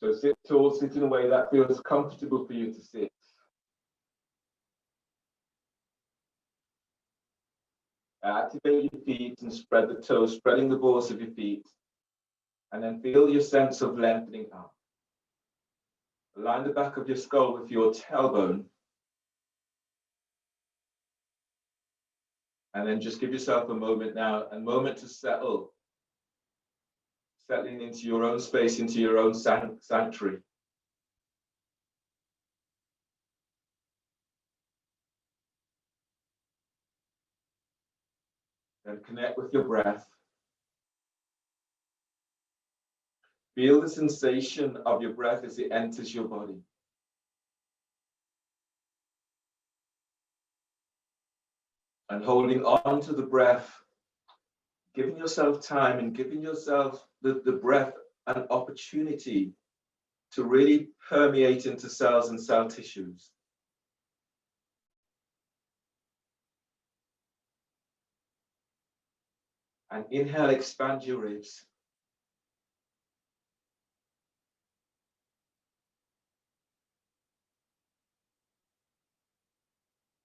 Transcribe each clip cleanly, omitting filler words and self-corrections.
So sit tall, sit in a way that feels comfortable for you to sit. Activate your feet and spread the toes, spreading the balls of your feet. And then feel your sense of lengthening up. Align the back of your skull with your tailbone. And then just give yourself a moment now, a moment to settle. Settling into your own space, into your own sanctuary. Then connect with your breath. Feel the sensation of your breath as it enters your body. And holding on to the breath, giving yourself time and giving yourself the breath an opportunity to really permeate into cells and cell tissues. And inhale, expand your ribs.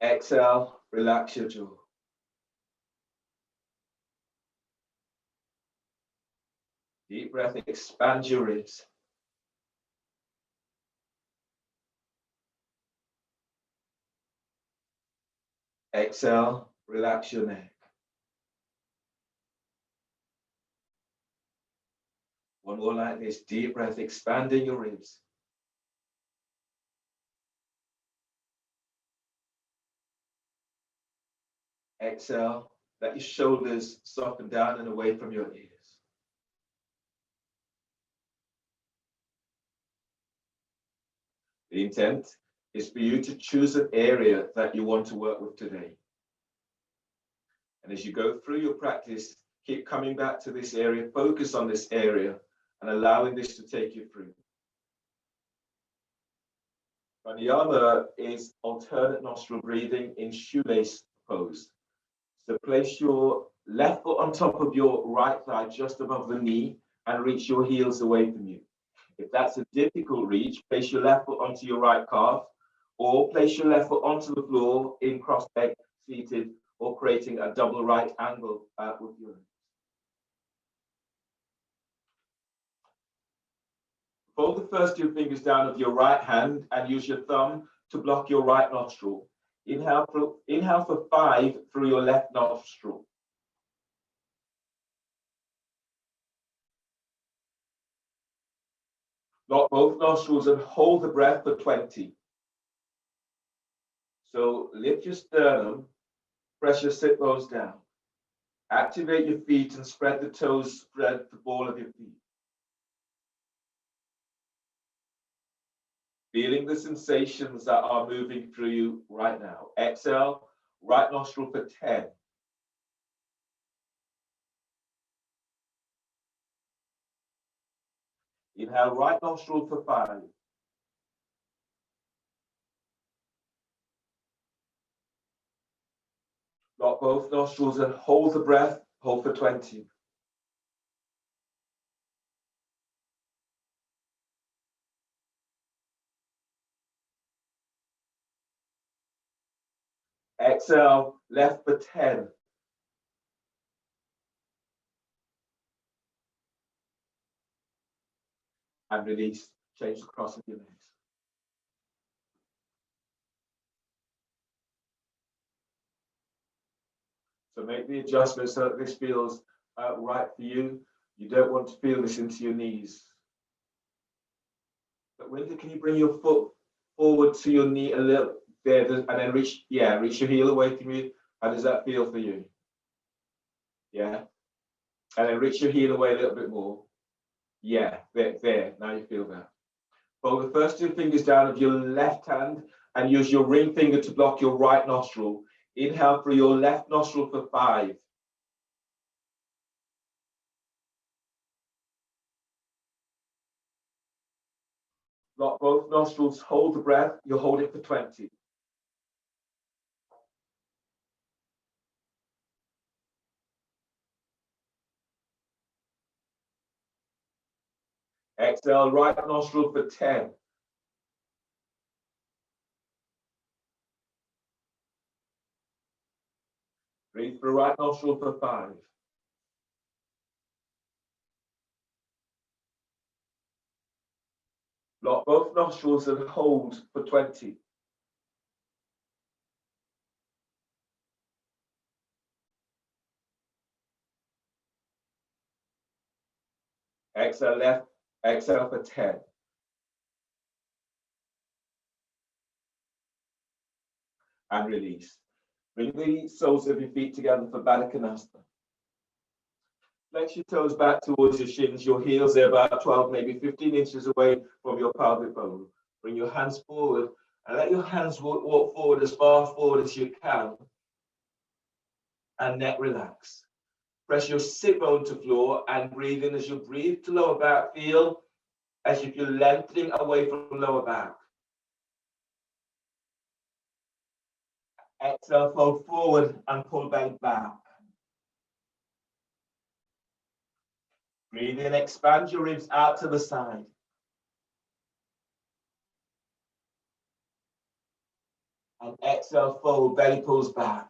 Exhale, relax your jaw. Deep breath, expand your ribs. Exhale, relax your neck. One more like this, deep breath, expanding your ribs. Exhale, let your shoulders soften down and away from your ears. The intent is for you to choose an area that you want to work with today. And as you go through your practice, keep coming back to this area, focus on this area, and allowing this to take you through. Pranayama is alternate nostril breathing in shoelace pose. So place your left foot on top of your right thigh, just above the knee, and reach your heels away from you. If that's a difficult reach, place your left foot onto your right calf, or place your left foot onto the floor in cross leg, seated, or creating a double right angle with your legs. Fold the first two fingers down of your right hand and use your thumb to block your right nostril. Inhale for 5 through your left nostril. Lock both nostrils and hold the breath for 20. So lift your sternum, press your sit bones down. Activate your feet and spread the toes, spread the ball of your feet. Feeling the sensations that are moving through you right now. Exhale, right nostril for 10. Inhale, right nostril for 5. Lock both nostrils and hold the breath, hold for 20. Exhale, left for 10. And release, change the cross of your legs. So make the adjustment so that this feels right for you. You don't want to feel this into your knees. But Winter, can you bring your foot forward to your knee a little there and then reach your heel away from you? How does that feel for you? Yeah. And then reach your heel away a little bit more. Yeah, there. Now you feel that. Fold the first two fingers down of your left hand and use your ring finger to block your right nostril. Inhale through your left nostril for 5. Lock both nostrils, hold the breath, you'll hold it for 20. Exhale, right nostril for 10. Breathe through right nostril for 5. Lock both nostrils and hold for 20. Exhale left, exhale for 10. And release. Bring the soles of your feet together for Baddha Konasana. Flex your toes back towards your shins. Your heels are about 12, maybe 15 inches away from your pelvic bone. Bring your hands forward and let your hands walk forward as far forward as you can. And neck relax. Press your sit bone to floor and breathe in. As you breathe to lower back, feel as if you're lengthening away from lower back. Exhale, fold forward and pull belly back. Breathe in, expand your ribs out to the side. And exhale, fold, belly pulls back.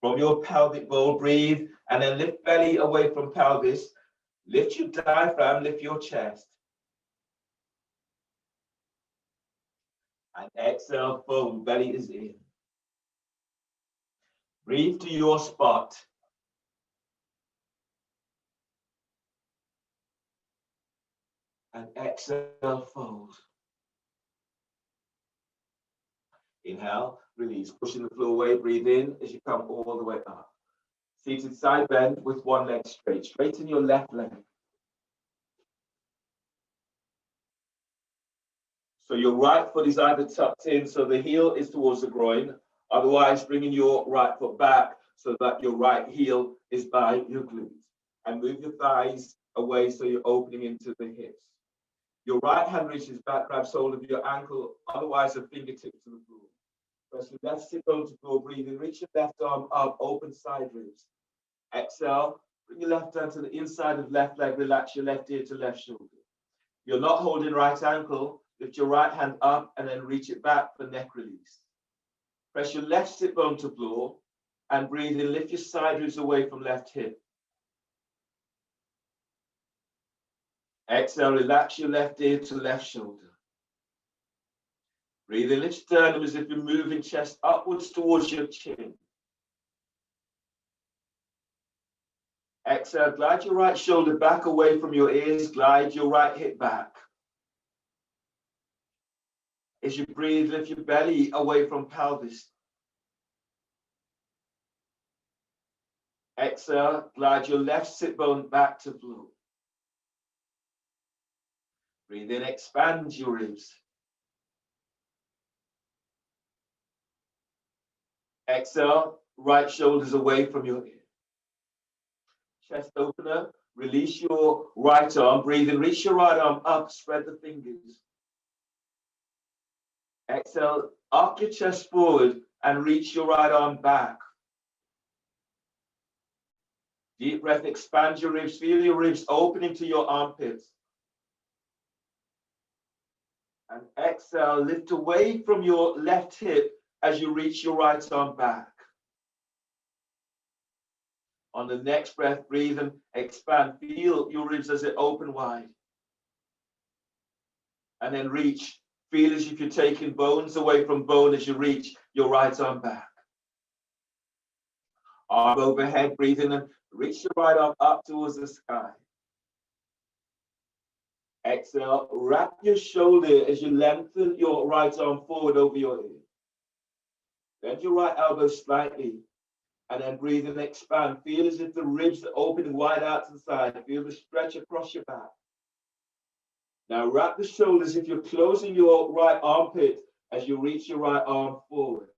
From your pelvic bowl, breathe and then lift belly away from pelvis. Lift your diaphragm, lift your chest. And exhale, fold, belly is in. Breathe to your spot. And exhale, fold. Inhale, release, pushing the floor away, breathe in as you come all the way up. Seated side bend with one leg straight. Straighten your left leg. So your right foot is either tucked in, so the heel is towards the groin. Otherwise, bringing your right foot back so that your right heel is by your glutes. And move your thighs away so you're opening into the hips. Your right hand reaches back, grabs hold of your ankle, otherwise a fingertip to the floor. Press your left sit bone to floor, breathe in, reach your left arm up, open side ribs. Exhale, bring your left hand to the inside of left leg, relax your left ear to left shoulder. You're not holding right ankle, lift your right hand up and then reach it back for neck release. Press your left sit bone to floor and breathe in, lift your side ribs away from left hip. Exhale, relax your left ear to left shoulder. Breathe in, lift sternum as if you're moving chest upwards towards your chin. Exhale, glide your right shoulder back away from your ears, glide your right hip back. As you breathe, lift your belly away from pelvis. Exhale, glide your left sit bone back to floor. Breathe in, expand your ribs. Exhale, right shoulders away from your ear. Chest opener, release your right arm. Breathe in, reach your right arm up, spread the fingers. Exhale, arc your chest forward and reach your right arm back. Deep breath, expand your ribs, feel your ribs opening to your armpits. And exhale, lift away from your left hip as you reach your right arm back. On the next breath, breathe and expand. Feel your ribs as they open wide. And then reach. Feel as if you're taking bones away from bone as you reach your right arm back. Arm overhead, breathe in and reach your right arm up towards the sky. Exhale, wrap your shoulder as you lengthen your right arm forward over your ear. Bend your right elbow slightly, and then breathe and expand. Feel as if the ribs are opening wide out to the side. Feel the stretch across your back. Now wrap the shoulders if you're closing your right armpit as you reach your right arm forward.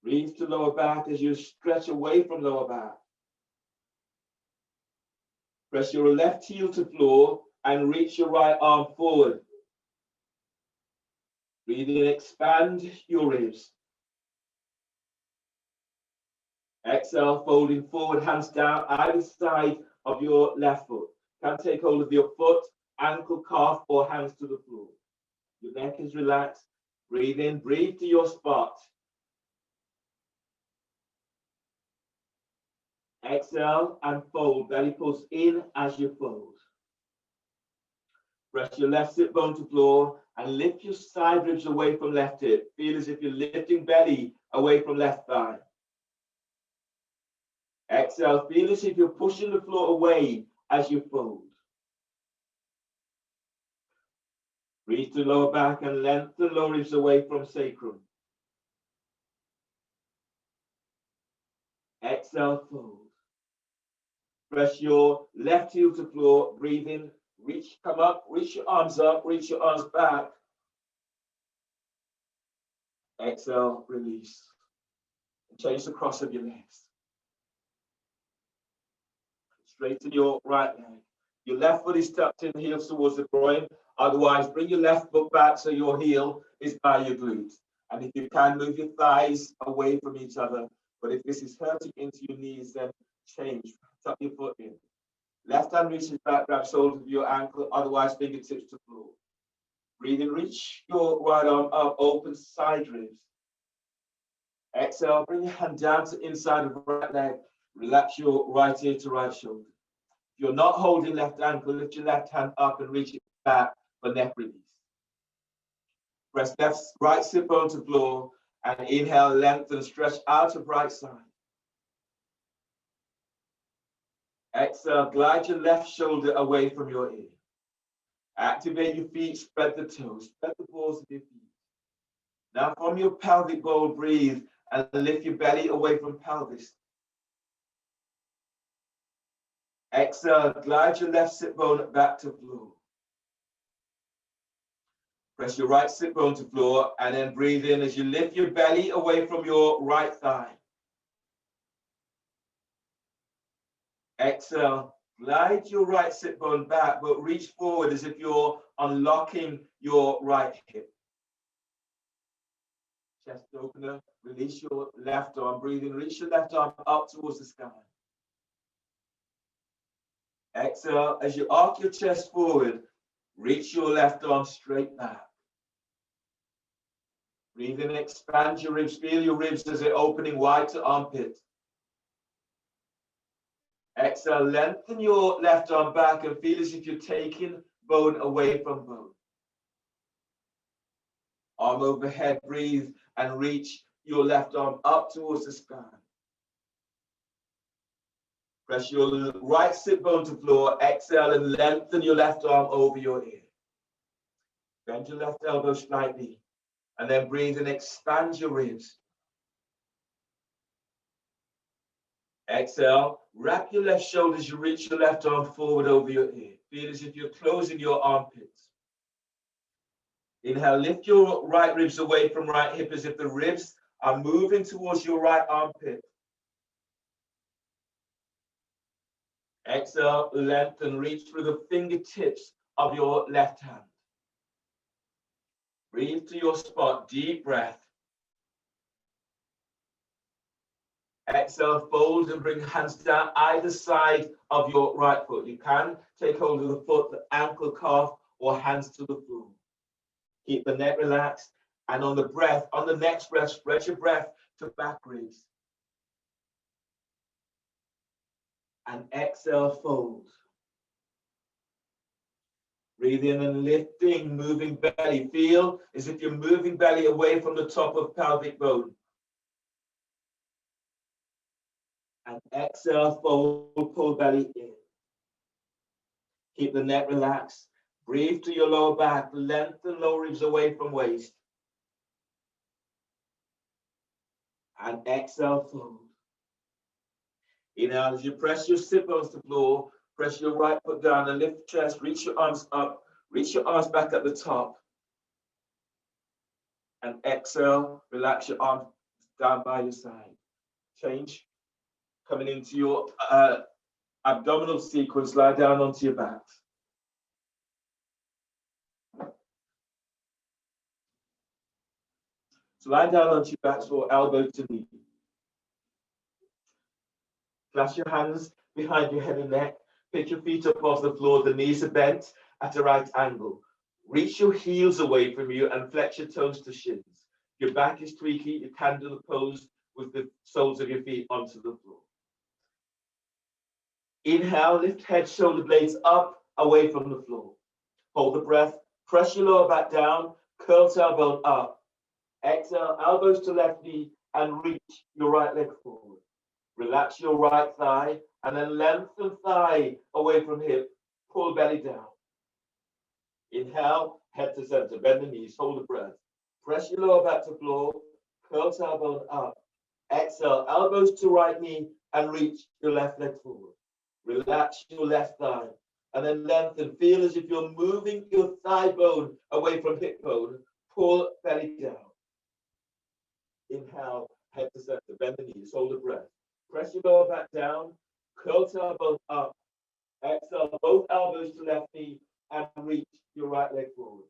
Breathe to lower back as you stretch away from lower back. Press your left heel to floor and reach your right arm forward. Breathe in, expand your ribs. Exhale, folding forward, hands down, either side of your left foot. You can take hold of your foot, ankle, calf, or hands to the floor. Your neck is relaxed. Breathe in, breathe to your spot. Exhale and fold. Belly pulls in as you fold. Press your left sit bone to floor and lift your side ribs away from left hip. Feel as if you're lifting belly away from left thigh. Exhale, feel as if you're pushing the floor away as you fold. Breathe to lower back and lengthen lower ribs away from sacrum. Exhale, fold. Press your left heel to floor, breathe in, reach, come up, reach your arms up, reach your arms back. Exhale, release. And change the cross of your legs. Straighten your right leg. Your left foot is tucked in, heels towards the groin. Otherwise, bring your left foot back so your heel is by your glute. And if you can, move your thighs away from each other. But if this is hurting into your knees, then change. Tuck your foot in. Left hand reaches back, grab shoulders of your ankle. Otherwise, fingertips to floor. Breathe in, reach your right arm up, open side ribs. Exhale, bring your hand down to inside of the right leg. Relax your right ear to right shoulder. If you're not holding left ankle, lift your left hand up and reach it back for neck release. Press right sit bone to floor and inhale, lengthen, stretch out of right side. Exhale, glide your left shoulder away from your ear. Activate your feet, spread the toes, spread the balls of your feet. Now from your pelvic bowl, breathe and lift your belly away from pelvis. Exhale, glide your left sit bone back to floor. Press your right sit bone to floor and then breathe in as you lift your belly away from your right thigh. Exhale, glide your right sit bone back, but reach forward as if you're unlocking your right hip. Chest opener, release your left arm, breathe in, reach your left arm up towards the sky. Exhale, as you arc your chest forward, reach your left arm straight back. Breathe in, expand your ribs, feel your ribs as they're opening wide to armpit. Exhale, lengthen your left arm back and feel as if you're taking bone away from bone. Arm overhead, breathe and reach your left arm up towards the sky. Press your right sit bone to floor, exhale and lengthen your left arm over your ear. Bend your left elbow slightly and then breathe and expand your ribs. Exhale, wrap your left shoulder as you reach your left arm forward over your ear. Feel as if you're closing your armpits. Inhale, lift your right ribs away from right hip as if the ribs are moving towards your right armpit. Exhale, lengthen, reach through the fingertips of your left hand. Breathe to your spot, deep breath. Exhale, fold and bring hands down either side of your right foot. You can take hold of the foot, the ankle, calf, or hands to the floor. Keep the neck relaxed. And on the breath, on the next breath, spread your breath to back ribs. And exhale, fold. Breathe in and lifting, moving belly. Feel as if you're moving belly away from the top of pelvic bone. And exhale, fold, pull belly in. Keep the neck relaxed. Breathe to your lower back. Lengthen lower ribs away from waist. And exhale, fold. Inhale, as you press your sit bones to the floor, press your right foot down and lift the chest. Reach your arms up. Reach your arms back at the top. And exhale, relax your arms down by your side. Change. Coming into your abdominal sequence, lie down onto your back. So lie down onto your back or elbow to knee. Clasp your hands behind your head and neck. Pick your feet up off the floor. The knees are bent at a right angle. Reach your heels away from you and flex your toes to shins. Your back is tweaky. You can do the pose with the soles of your feet onto the floor. Inhale, lift head, shoulder blades up, away from the floor. Hold the breath. Press your lower back down. Curl tailbone up. Exhale, elbows to left knee and reach your right leg forward. Relax your right thigh and then lengthen thigh away from hip. Pull belly down. Inhale, head to center, bend the knees, hold the breath. Press your lower back to floor, curl tailbone up. Exhale, elbows to right knee and reach your left leg forward. Relax your left thigh and then lengthen. Feel as if you're moving your thigh bone away from hip bone. Pull belly down. Inhale, head to center, bend the knees, hold the breath. Press your lower back down, curl tailbone up. Exhale, both elbows to left knee and reach your right leg forward.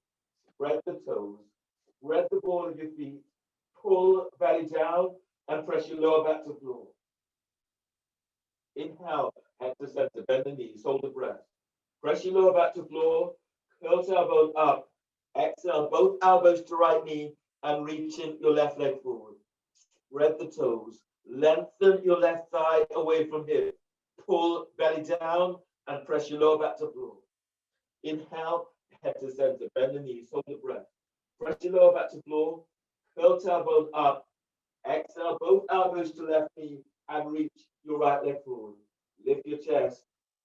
Spread the toes, spread the ball of your feet, pull belly down and press your lower back to floor. Inhale, head to center, bend the knees, hold the breath. Press your lower back to floor, curl tailbone up. Exhale, both elbows to right knee and reaching your left leg forward. Spread the toes, lengthen your left thigh away from hip. Pull belly down and press your lower back to floor. Inhale, head to center, bend the knees, hold the breath. Press your lower back to floor, curl tailbone up. Exhale, both elbows to left knee and reach your right leg forward. Lift your chest,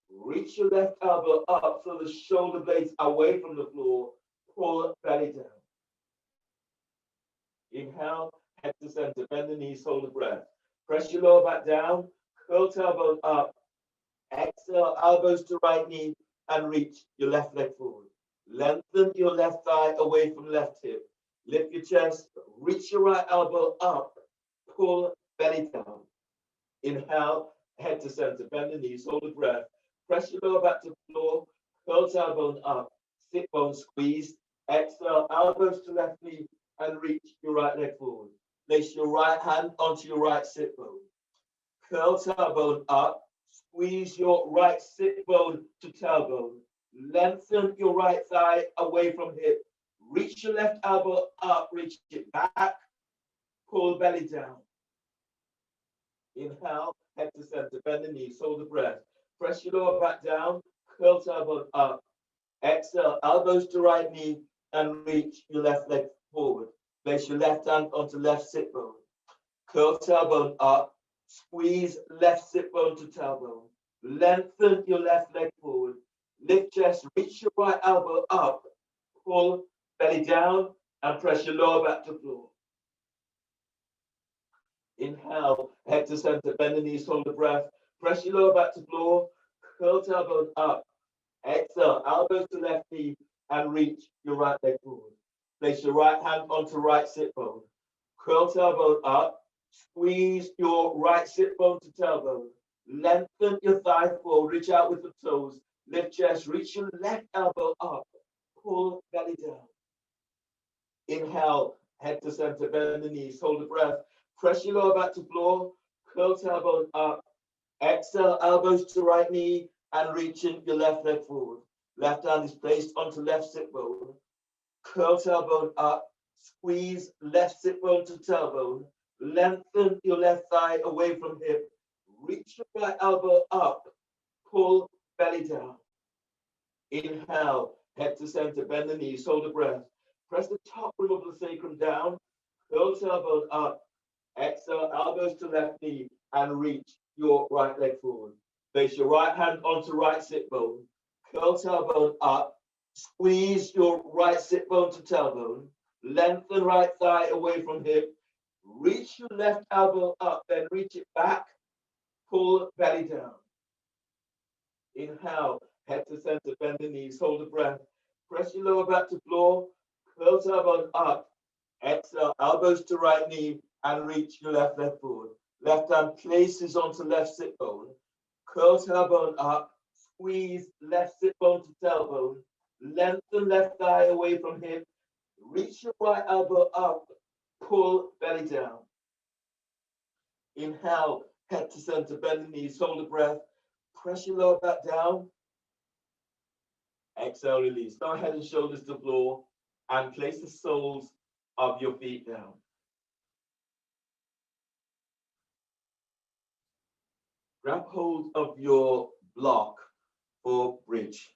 reach your left elbow up so the shoulder blades away from the floor. Pull belly down. Inhale, head to center, bend the knees, hold the breath. Press your lower back down, curl tailbone up. Exhale, elbows to right knee and reach your left leg forward. Lengthen your left thigh away from left hip. Lift your chest, reach your right elbow up, pull belly down. Inhale, head to center, bend the knees, hold the breath. Press your lower back to the floor, curl tailbone up, sit bone squeezed. Exhale, elbows to left knee and reach your right leg forward. Place your right hand onto your right sit bone. Curl tailbone up, squeeze your right sit bone to tailbone. Lengthen your right thigh away from hip. Reach your left elbow up, reach it back. Pull belly down. Inhale, head to center, bend the knees, hold the breath. Press your lower back down, curl tailbone up. Exhale, elbows to right knee and reach your left leg forward. Place your left hand onto left sit bone. Curl tailbone up, squeeze left sit bone to tailbone. Lengthen your left leg forward. Lift chest, reach your right elbow up. Pull belly down and press your lower back to floor. Inhale, head to center, bend the knees, hold the breath. Press your lower back to floor, curl tailbone up. Exhale, elbows to left knee and reach your right leg forward. Place your right hand onto right sit bone. Curl tailbone up, squeeze your right sit bone to tailbone. Lengthen your thigh forward, reach out with the toes. Lift chest, reach your left elbow up. Pull belly down. Inhale, head to center, bend the knees, hold the breath. Press your lower back to floor, curl tailbone up. Exhale, elbows to right knee and reaching your left leg forward. Left hand is placed onto left sit bone. Curl tailbone up, squeeze left sit bone to tailbone. Lengthen your left thigh away from hip. Reach your right elbow up, pull belly down. Inhale, head to center, bend the knees, hold the breath. Press the top rim of the sacrum down, curl tailbone up. Exhale, elbows to left knee and reach your right leg forward. Place your right hand onto right sit bone. Curl tailbone up. Squeeze your right sit bone to tailbone. Lengthen right thigh away from hip. Reach your left elbow up, then reach it back. Pull belly down. Inhale, head to center, bend the knees, hold the breath. Press your lower back to floor. Curl tailbone up. Exhale, elbows to right knee and reach your left leg forward. Left hand places onto left sit bone. Curl tailbone up. Squeeze left sit bone to tailbone. Lengthen left thigh away from hip. Reach your right elbow up. Pull belly down. Inhale, head to center, bend the knees, hold the breath. Press your lower back down. Exhale, release. Now head and shoulders to the floor and place the soles of your feet down. Grab hold of your block for bridge.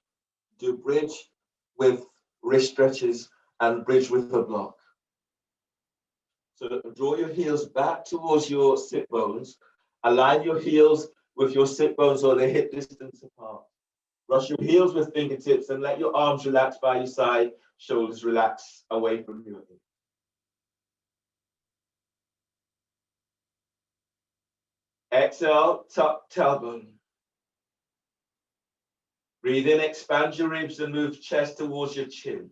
Do bridge with wrist stretches and bridge with a block. So draw your heels back towards your sit bones. Align your heels with your sit bones or the hip distance apart. Brush your heels with fingertips and let your arms relax by your side, shoulders relax away from you. Exhale, tuck tailbone. Breathe in, expand your ribs and move chest towards your chin.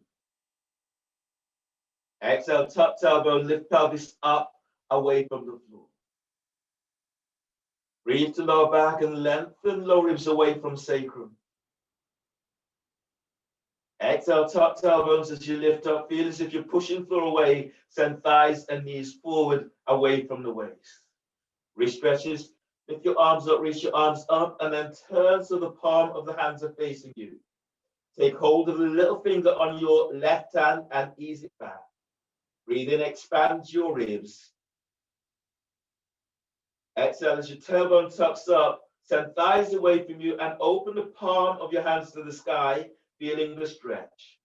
Exhale, tuck tailbone, lift pelvis up, away from the floor. Breathe to lower back and lengthen low ribs away from sacrum. Exhale, tuck tailbones as you lift up. Feel as if you're pushing floor away. Send thighs and knees forward, away from the waist. Wrist stretches. Lift your arms up, reach your arms up, and then turn so the palm of the hands are facing you. Take hold of the little finger on your left hand and ease it back. Breathe in, expand your ribs. Exhale as your tailbone tucks up. Send thighs away from you and open the palm of your hands to the sky, feeling the stretch.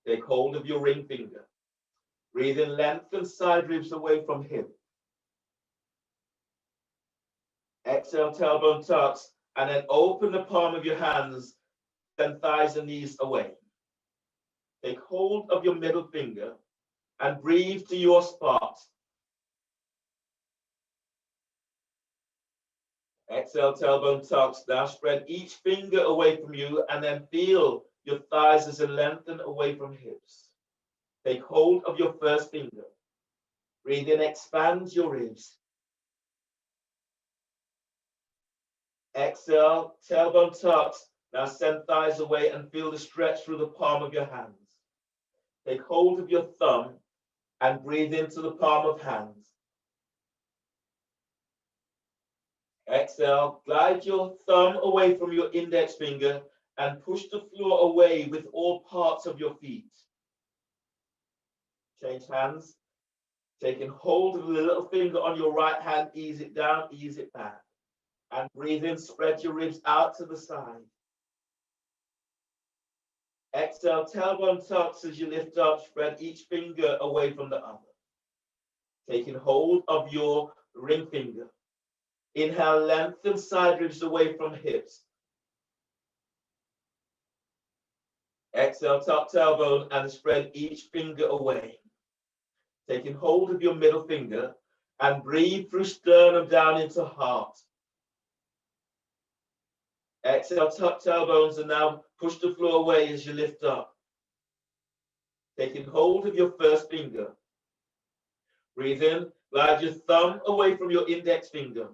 Take hold of your ring finger. Breathe in, lengthen side ribs away from hip. Exhale, tailbone tucks, and then open the palm of your hands, send thighs and knees away. Take hold of your middle finger and breathe to your spot. Exhale, tailbone tucks. Now spread each finger away from you and then feel your thighs as they lengthen away from hips. Take hold of your first finger. Breathe in, expand your ribs. Exhale, tailbone tucks. Now send thighs away and feel the stretch through the palm of your hands. Take hold of your thumb and breathe into the palm of hands. Exhale, glide your thumb away from your index finger and push the floor away with all parts of your feet. Change hands. Taking hold of the little finger on your right hand, ease it down, ease it back. And breathe in, spread your ribs out to the side. Exhale, tailbone tucks as you lift up, spread each finger away from the other. Taking hold of your ring finger. Inhale, lengthen side ribs away from hips. Exhale, tuck tailbone and spread each finger away. Taking hold of your middle finger and breathe through sternum down into heart. Exhale, tuck tailbones and now push the floor away as you lift up. Taking hold of your first finger. Breathe in, glide your thumb away from your index finger.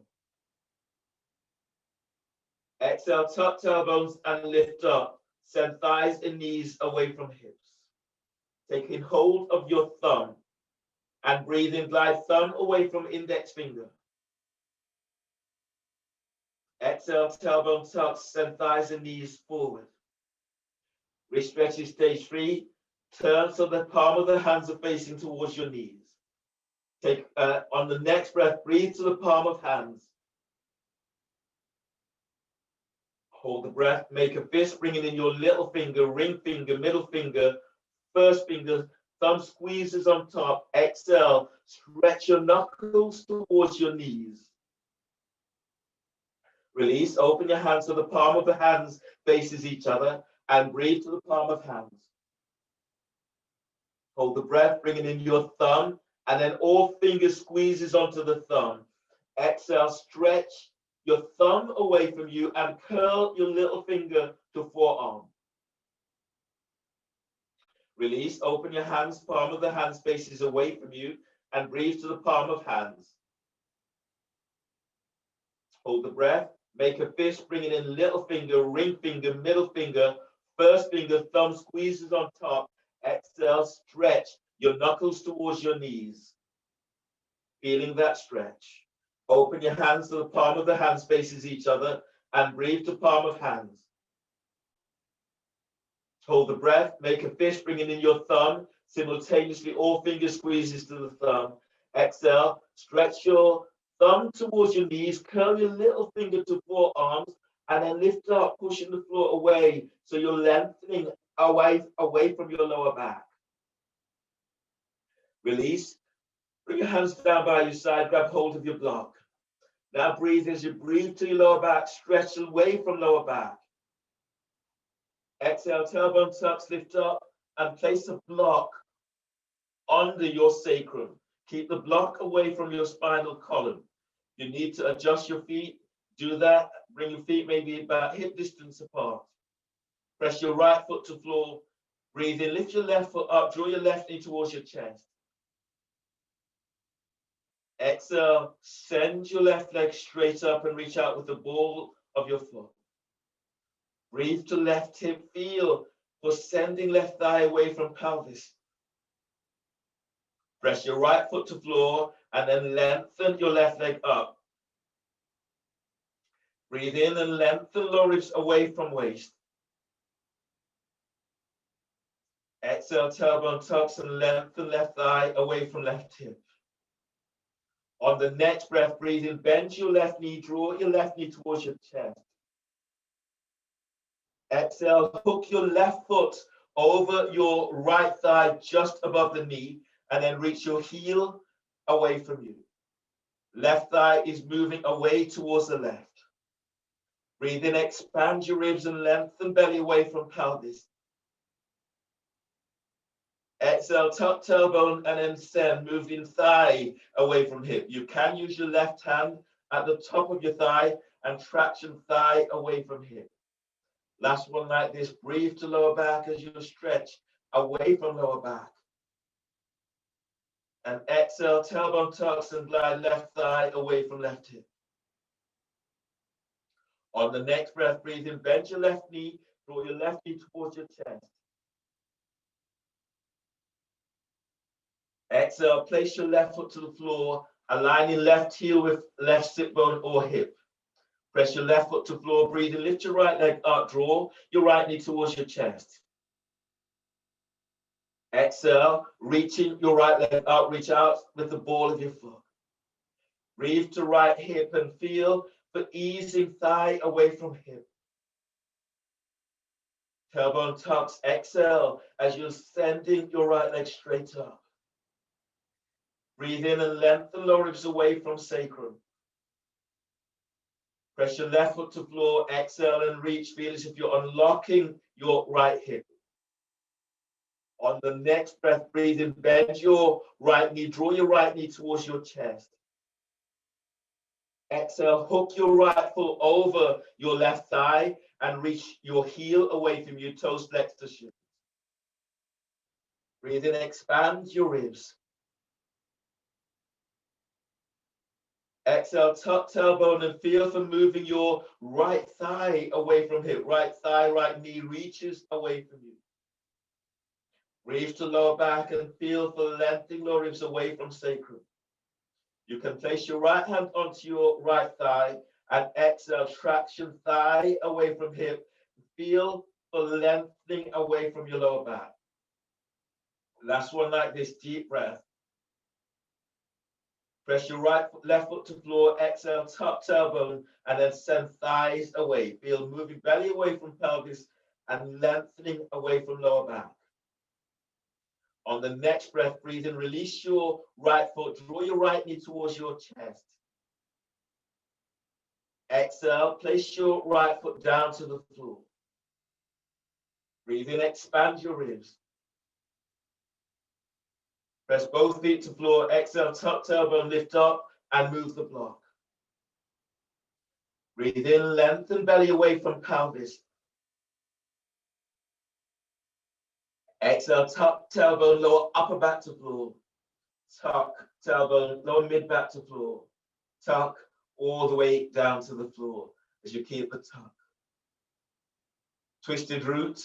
Exhale, tuck tailbones and lift up. Send thighs and knees away from hips. Taking hold of your thumb and breathe in, glide thumb away from index finger. Exhale, tailbone tucks, send thighs and knees forward. Wrist stretches, stage 3. Turn so the palm of the hands are facing towards your knees. Take on the next breath, breathe to the palm of hands. Hold the breath, make a fist, bringing in your little finger, ring finger, middle finger, first finger, thumb squeezes on top. Exhale, stretch your knuckles towards your knees. Release, open your hands so the palm of the hands faces each other and breathe to the palm of hands. Hold the breath, bringing in your thumb and then all fingers squeezes onto the thumb. Exhale, stretch your thumb away from you and curl your little finger to forearm. Release, open your hands, palm of the hands faces away from you and breathe to the palm of hands. Hold the breath, make a fist, bringing in little finger, ring finger, middle finger, first finger, thumb squeezes on top. Exhale, stretch your knuckles towards your knees. Feeling that stretch. Open your hands so the palm of the hands faces each other and breathe to palm of hands. Hold the breath, make a fist, bringing in your thumb. Simultaneously, all fingers squeezes to the thumb. Exhale, stretch your thumb towards your knees, curl your little finger to forearms, and then lift up, pushing the floor away. So you're lengthening away from your lower back. Release. Bring your hands down by your side, grab hold of your block. Now breathe as you breathe to your lower back, stretch away from lower back. Exhale, tailbone tucks, lift up, and place a block under your sacrum. Keep the block away from your spinal column. You need to adjust your feet. Do that. Bring your feet maybe about hip distance apart. Press your right foot to floor. Breathe in, lift your left foot up, draw your left knee towards your chest. Exhale, send your left leg straight up and reach out with the ball of your foot. Breathe to left hip, feel for sending left thigh away from pelvis. Press your right foot to floor and then lengthen your left leg up. Breathe in and lengthen lower ribs away from waist. Exhale, tailbone tucks and lengthen left thigh away from left hip. On the next breath, breathe in, bend your left knee, draw your left knee towards your chest. Exhale, hook your left foot over your right thigh just above the knee, and then reach your heel away from you. Left thigh is moving away towards the left. Breathe in, expand your ribs and lengthen belly away from pelvis. Exhale, tuck tailbone and then send, moving thigh away from hip. You can use your left hand at the top of your thigh and traction thigh away from hip. Last one like this, breathe to lower back as you stretch away from lower back. And exhale, tailbone tucks and glide left thigh away from left hip. On the next breath, breathe in, bend your left knee, draw your left knee towards your chest. Exhale, place your left foot to the floor, aligning left heel with left sit bone or hip. Press your left foot to floor, breathe in, lift your right leg up, draw your right knee towards your chest. Exhale, reaching your right leg up, reach out with the ball of your foot. Breathe to right hip and feel for easing thigh away from hip. Tailbone tucks, exhale as you're sending your right leg straight up. Breathe in and lengthen lower ribs away from sacrum. Press your left foot to floor, exhale and reach. Feel as if you're unlocking your right hip. On the next breath, breathe in, bend your right knee, draw your right knee towards your chest. Exhale, hook your right foot over your left thigh and reach your heel away from you, toes flexed to shins. Breathe in, expand your ribs. Exhale, tuck tailbone and feel for moving your right thigh away from hip. Right thigh, right knee reaches away from you. Breathe to lower back and feel for lengthening lower ribs away from sacrum. You can place your right hand onto your right thigh and exhale, traction thigh away from hip. Feel for lengthening away from your lower back. Last one like this, deep breath. Press your left foot to floor, exhale, tuck tailbone, and then send thighs away. Feel moving belly away from pelvis and lengthening away from lower back. On the next breath, breathe in, release your right foot, draw your right knee towards your chest. Exhale, place your right foot down to the floor. Breathe in, expand your ribs. Press both feet to floor, exhale, tuck tailbone, lift up, and move the block. Breathe in, lengthen belly away from pelvis. Exhale, tuck tailbone, lower upper back to floor. Tuck tailbone, lower mid back to floor. Tuck all the way down to the floor as you keep the tuck. Twisted root.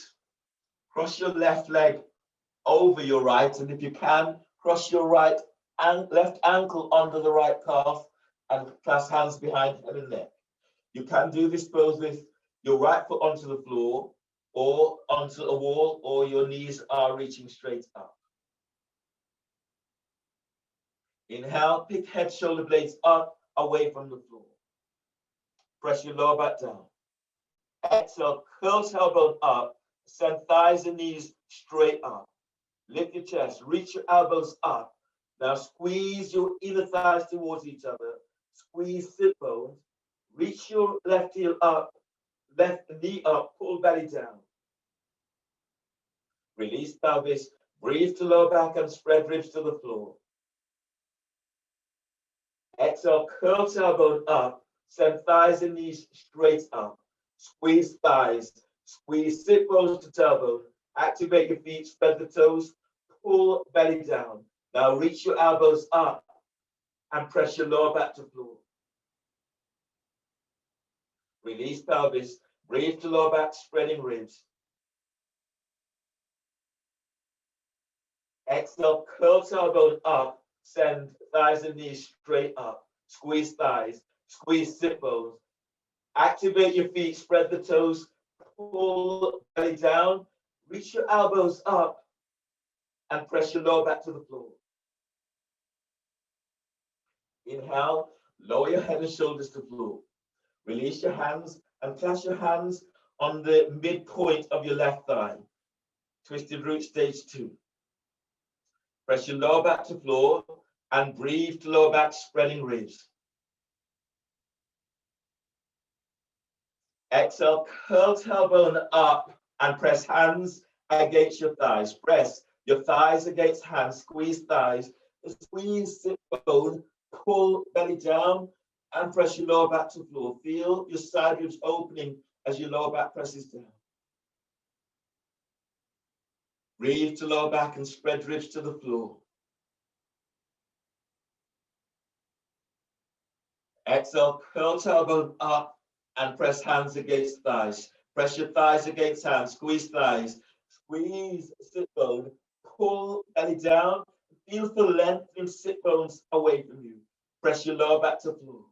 Cross your left leg over your right, and if you can, cross your right and left ankle under the right calf and clasp hands behind head and neck. You can do this pose with your right foot onto the floor or onto a wall, or your knees are reaching straight up. Inhale, pick head, shoulder blades up, away from the floor. Press your lower back down. Exhale, curl tailbone up, send thighs and knees straight up. Lift your chest, reach your elbows up. Now squeeze your inner thighs towards each other. Squeeze sit bones. Reach your left heel up, left knee up, pull belly down. Release pelvis, breathe to lower back and spread ribs to the floor. Exhale, curl tailbone up, send thighs and knees straight up. Squeeze thighs, squeeze sit bones to tailbone. Activate your feet, spread the toes, pull belly down. Now reach your elbows up and press your lower back to floor. Release pelvis, breathe to lower back, spreading ribs. Exhale, curl tailbone up, send thighs and knees straight up. Squeeze thighs, squeeze sit bones. Activate your feet, spread the toes, pull belly down, reach your elbows up, and press your lower back to the floor. Inhale, lower your head and shoulders to the floor. Release your hands and clasp your hands on the midpoint of your left thigh. Twisted root stage 2. Press your lower back to floor and breathe to lower back, spreading ribs. Exhale, curl tailbone up and press hands against your thighs. Press your thighs against hands, squeeze thighs, squeeze sit bone, pull belly down and press your lower back to floor. Feel your side ribs opening as your lower back presses down. Breathe to lower back and spread ribs to the floor. Exhale, curl tailbone up and press hands against thighs. Press your thighs against hands, squeeze thighs, squeeze sit bone, pull belly down. Feel for lengthening sit bones away from you. Press your lower back to floor.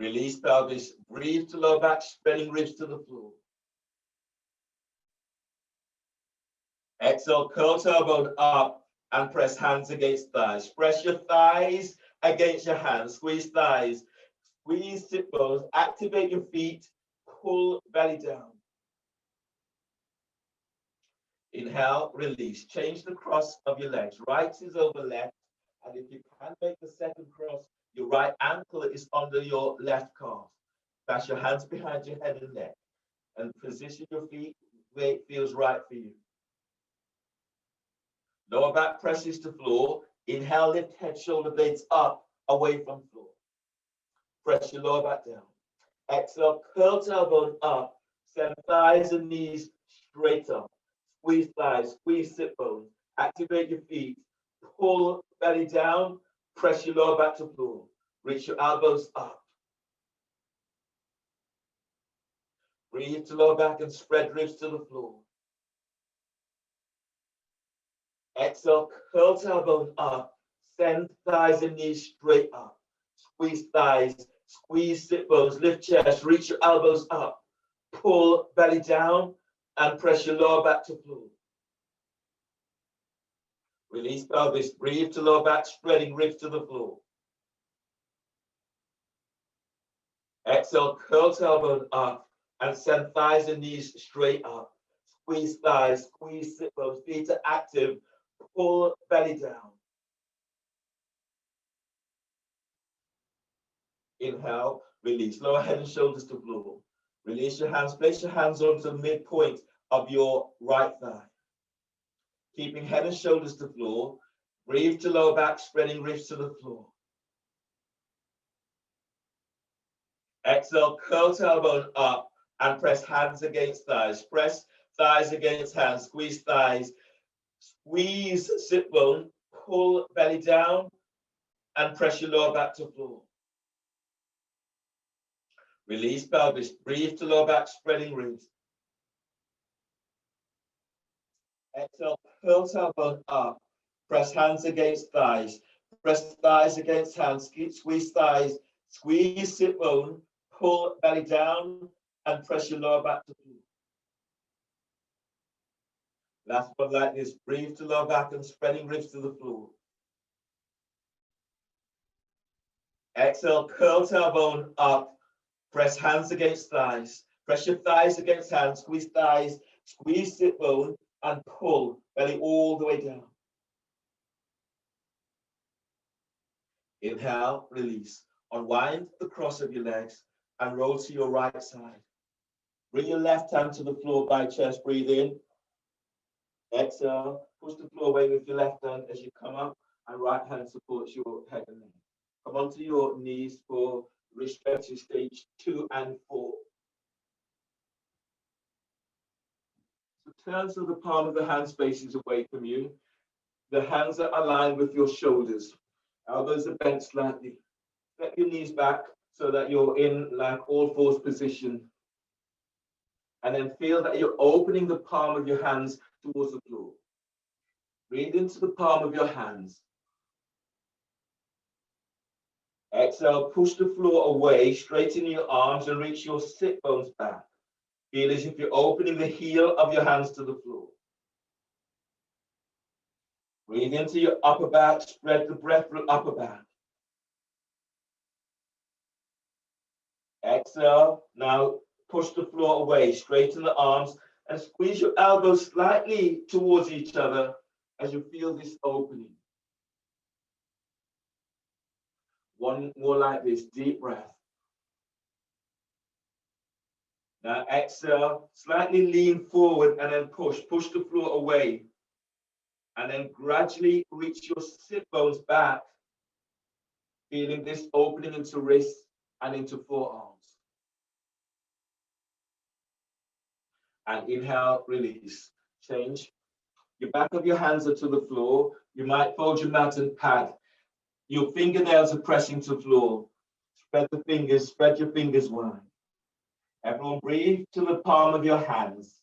Release pelvis, breathe to lower back, spreading ribs to the floor. Exhale, curl tailbone up and press hands against thighs. Press your thighs against your hands, squeeze thighs, squeeze sit bones, activate your feet, pull belly down. Inhale, release. Change the cross of your legs. Right is over left, and if you can make the second cross, your right ankle is under your left calf. Pass your hands behind your head and neck, and position your feet where it feels right for you. Lower back presses to floor. Inhale, lift head, shoulder blades up, away from floor. Press your lower back down. Exhale, curl tailbone up. Send thighs and knees straight up. Squeeze thighs, squeeze sit bones. Activate your feet. Pull belly down. Press your lower back to floor. Reach your elbows up. Breathe to lower back and spread ribs to the floor. Exhale, curl tailbone up. Send thighs and knees straight up. Squeeze thighs, squeeze sit bones, lift chest, reach your elbows up. Pull belly down and press your lower back to floor. Release pelvis, breathe to lower back, spreading ribs to the floor. Exhale, curl tailbone up and send thighs and knees straight up. Squeeze thighs, squeeze sit bones, feet are active, pull belly down. Inhale, release, lower head and shoulders to floor. Release your hands, place your hands onto the midpoint of your right thigh. Keeping head and shoulders to floor. Breathe to lower back, spreading ribs to the floor. Exhale, curl tailbone up and press hands against thighs. Press thighs against hands, squeeze thighs. Squeeze sit bone, pull belly down and press your lower back to floor. Release pelvis, breathe to lower back, spreading ribs. Exhale, curl tailbone up, press hands against thighs. Press thighs against hands, squeeze thighs, Squeeze sit bone, pull belly down, and press your lower back to the floor. Last one like this. Breathe to lower back and spreading ribs to the floor. Exhale, curl tailbone up. Press hands against thighs. Press your thighs against hands. Squeeze thighs. Squeeze sit bone and pull belly all the way down. Inhale, release. Unwind the cross of your legs and roll to your right side. Bring your left hand to the floor by chest. Breathe in. Exhale. Push the floor away with your left hand as you come up, and right hand supports your head and neck. Come onto your knees for respective stage 2 and 4. So turn so the palm of the hand faces away from you. The hands are aligned with your shoulders. Elbows are bent slightly. Step your knees back so that you're in like all fours position. And then feel that you're opening the palm of your hands towards the floor. Breathe into the palm of your hands. Exhale, push the floor away, straighten your arms and reach your sit bones back. Feel as if you're opening the heel of your hands to the floor. Breathe into your upper back, spread the breath through upper back. Exhale, now push the floor away, straighten the arms and squeeze your elbows slightly towards each other as you feel this opening. One more like this, deep breath. Now exhale, slightly lean forward and then push the floor away. And then gradually reach your sit bones back, feeling this opening into wrists and into forearms. And inhale, release. Change. Your back of your hands are to the floor. You might fold your mat and pad. Your fingernails are pressing to the floor. Spread your fingers wide. Everyone breathe to the palm of your hands.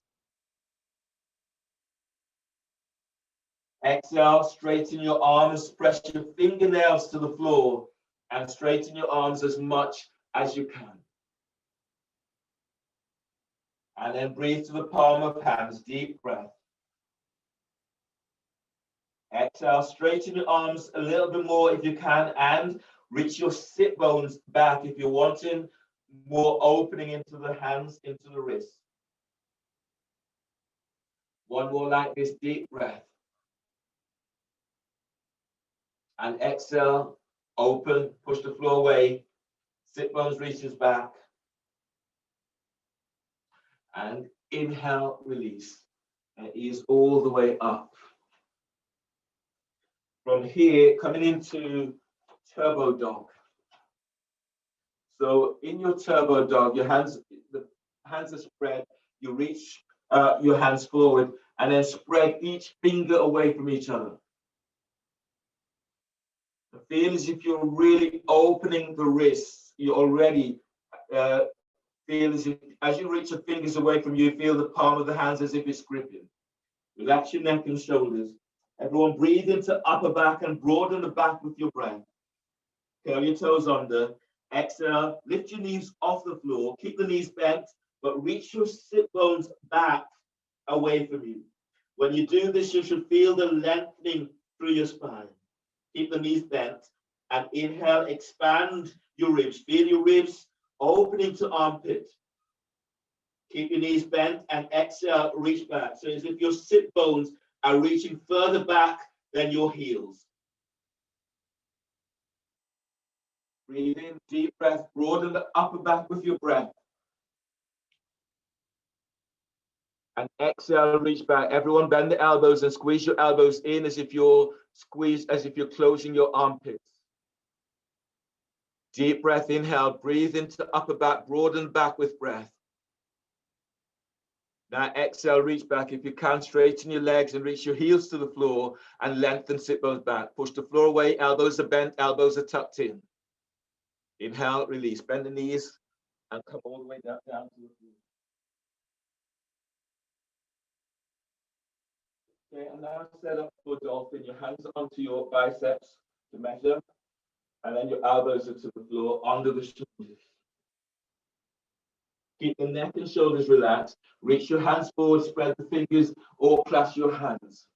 Exhale, straighten your arms, press your fingernails to the floor and straighten your arms as much as you can. And then breathe to the palm of hands, deep breath. Exhale, straighten your arms a little bit more if you can and reach your sit bones back if you're wanting more opening into the hands, into the wrists. One more like this, deep breath. And exhale, open, push the floor away, sit bones reaches back. And inhale, release, and ease all the way up. From here, coming into turbo dog. So in your turbo dog, the hands are spread, you reach your hands forward and then spread each finger away from each other. Feel as if you're really opening the wrists. You already feel as if, as you reach your fingers away from you, feel the palm of the hands as if it's gripping. Relax your neck and shoulders. Everyone breathe into upper back and broaden the back with your breath. Curl your toes under. Exhale, lift your knees off the floor. Keep the knees bent, but reach your sit bones back away from you. When you do this, you should feel the lengthening through your spine. Keep the knees bent and inhale, expand your ribs. Feel your ribs opening to armpit. Keep your knees bent and exhale, reach back. So as if your sit bones are reaching further back than your heels. Breathe in, deep breath, broaden the upper back with your breath. And exhale, reach back. Everyone bend the elbows and squeeze your elbows in as if you're closing your armpits. Deep breath, inhale, breathe into upper back, broaden back with breath. Now exhale, reach back. If you can, straighten your legs and reach your heels to the floor and lengthen sit bones back. Push the floor away, elbows are bent, elbows are tucked in. Inhale, release, bend the knees and come all the way down to the floor. Okay, and now set up for dolphin. Your hands onto your biceps to measure. And then your elbows are to the floor, under the shoulders. Keep the neck and shoulders relaxed. Reach your hands forward, spread the fingers, or clasp your hands.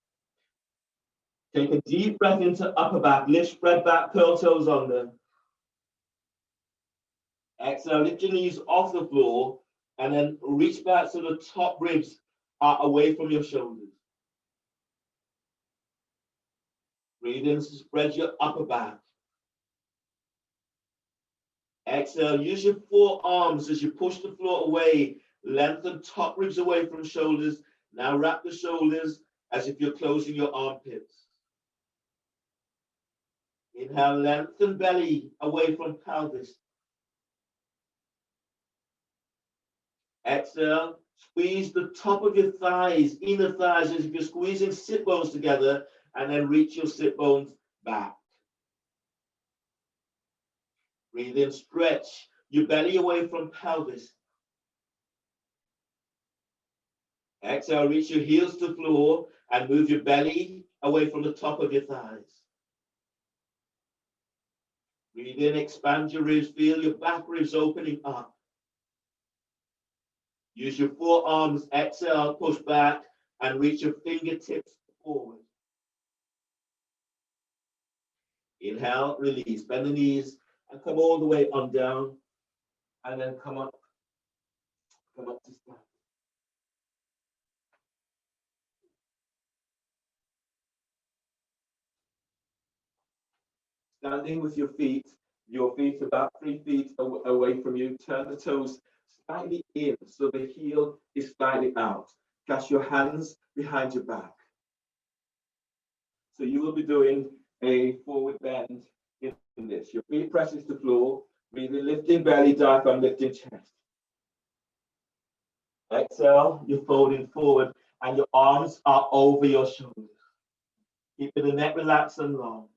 Take a deep breath into upper back. Lift, spread back, curl toes under. Exhale, lift your knees off the floor, and then reach back so the top ribs are away from your shoulders. Breathe in, spread your upper back. Exhale, use your forearms as you push the floor away. Lengthen top ribs away from shoulders. Now wrap the shoulders as if you're closing your armpits. Inhale, lengthen belly away from pelvis. Exhale, squeeze the top of your thighs, inner thighs, as if you're squeezing sit bones together, and then reach your sit bones back. Breathe in, stretch your belly away from pelvis. Exhale, reach your heels to the floor and move your belly away from the top of your thighs. Breathe in, expand your ribs, feel your back ribs opening up. Use your forearms, exhale, push back, and reach your fingertips forward. Inhale, release, bend the knees, and come all the way on down, and then come up to stand. Standing with your feet about 3 feet away from you. Turn the toes slightly in so the heel is slightly out. Clasp your hands behind your back. So you will be doing a forward bend in this. Your feet presses the floor. Breathing, lifting belly, diaphragm, lifting chest. Exhale, you're folding forward and your arms are over your shoulders. Keeping the neck relaxed and long.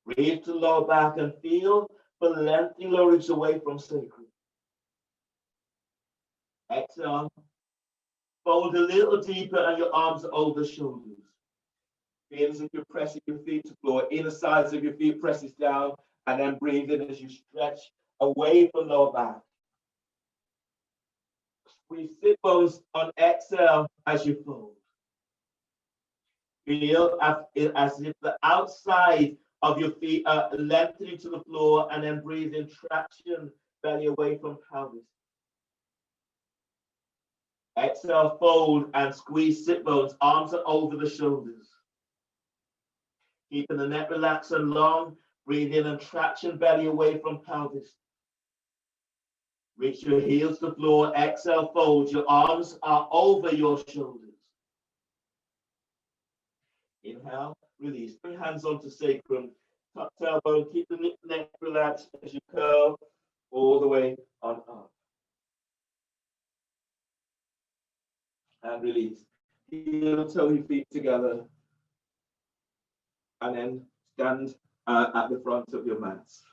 Breathe to lower back and feel the lengthening lower ribs away from sacrum. Exhale. Fold a little deeper and your arms are over the shoulders. Feel as if you're pressing your feet to the floor. Inner sides of your feet presses down, and then breathe in as you stretch away from lower back. Squeeze sit bones on exhale as you fold. Feel as if the outside of your feet are lengthening to the floor, and then breathe in, traction, belly away from pelvis. Exhale, fold and squeeze sit bones. Arms are over the shoulders. Keeping the neck relaxed and long. Breathe in and traction, belly away from pelvis. Reach your heels to the floor. Exhale, fold. Your arms are over your shoulders. Inhale, release. Bring hands onto sacrum. Tuck tailbone. Keep the neck relaxed as you curl all the way on up. And release. Heel toe your feet together. And then stand at the front of your mats.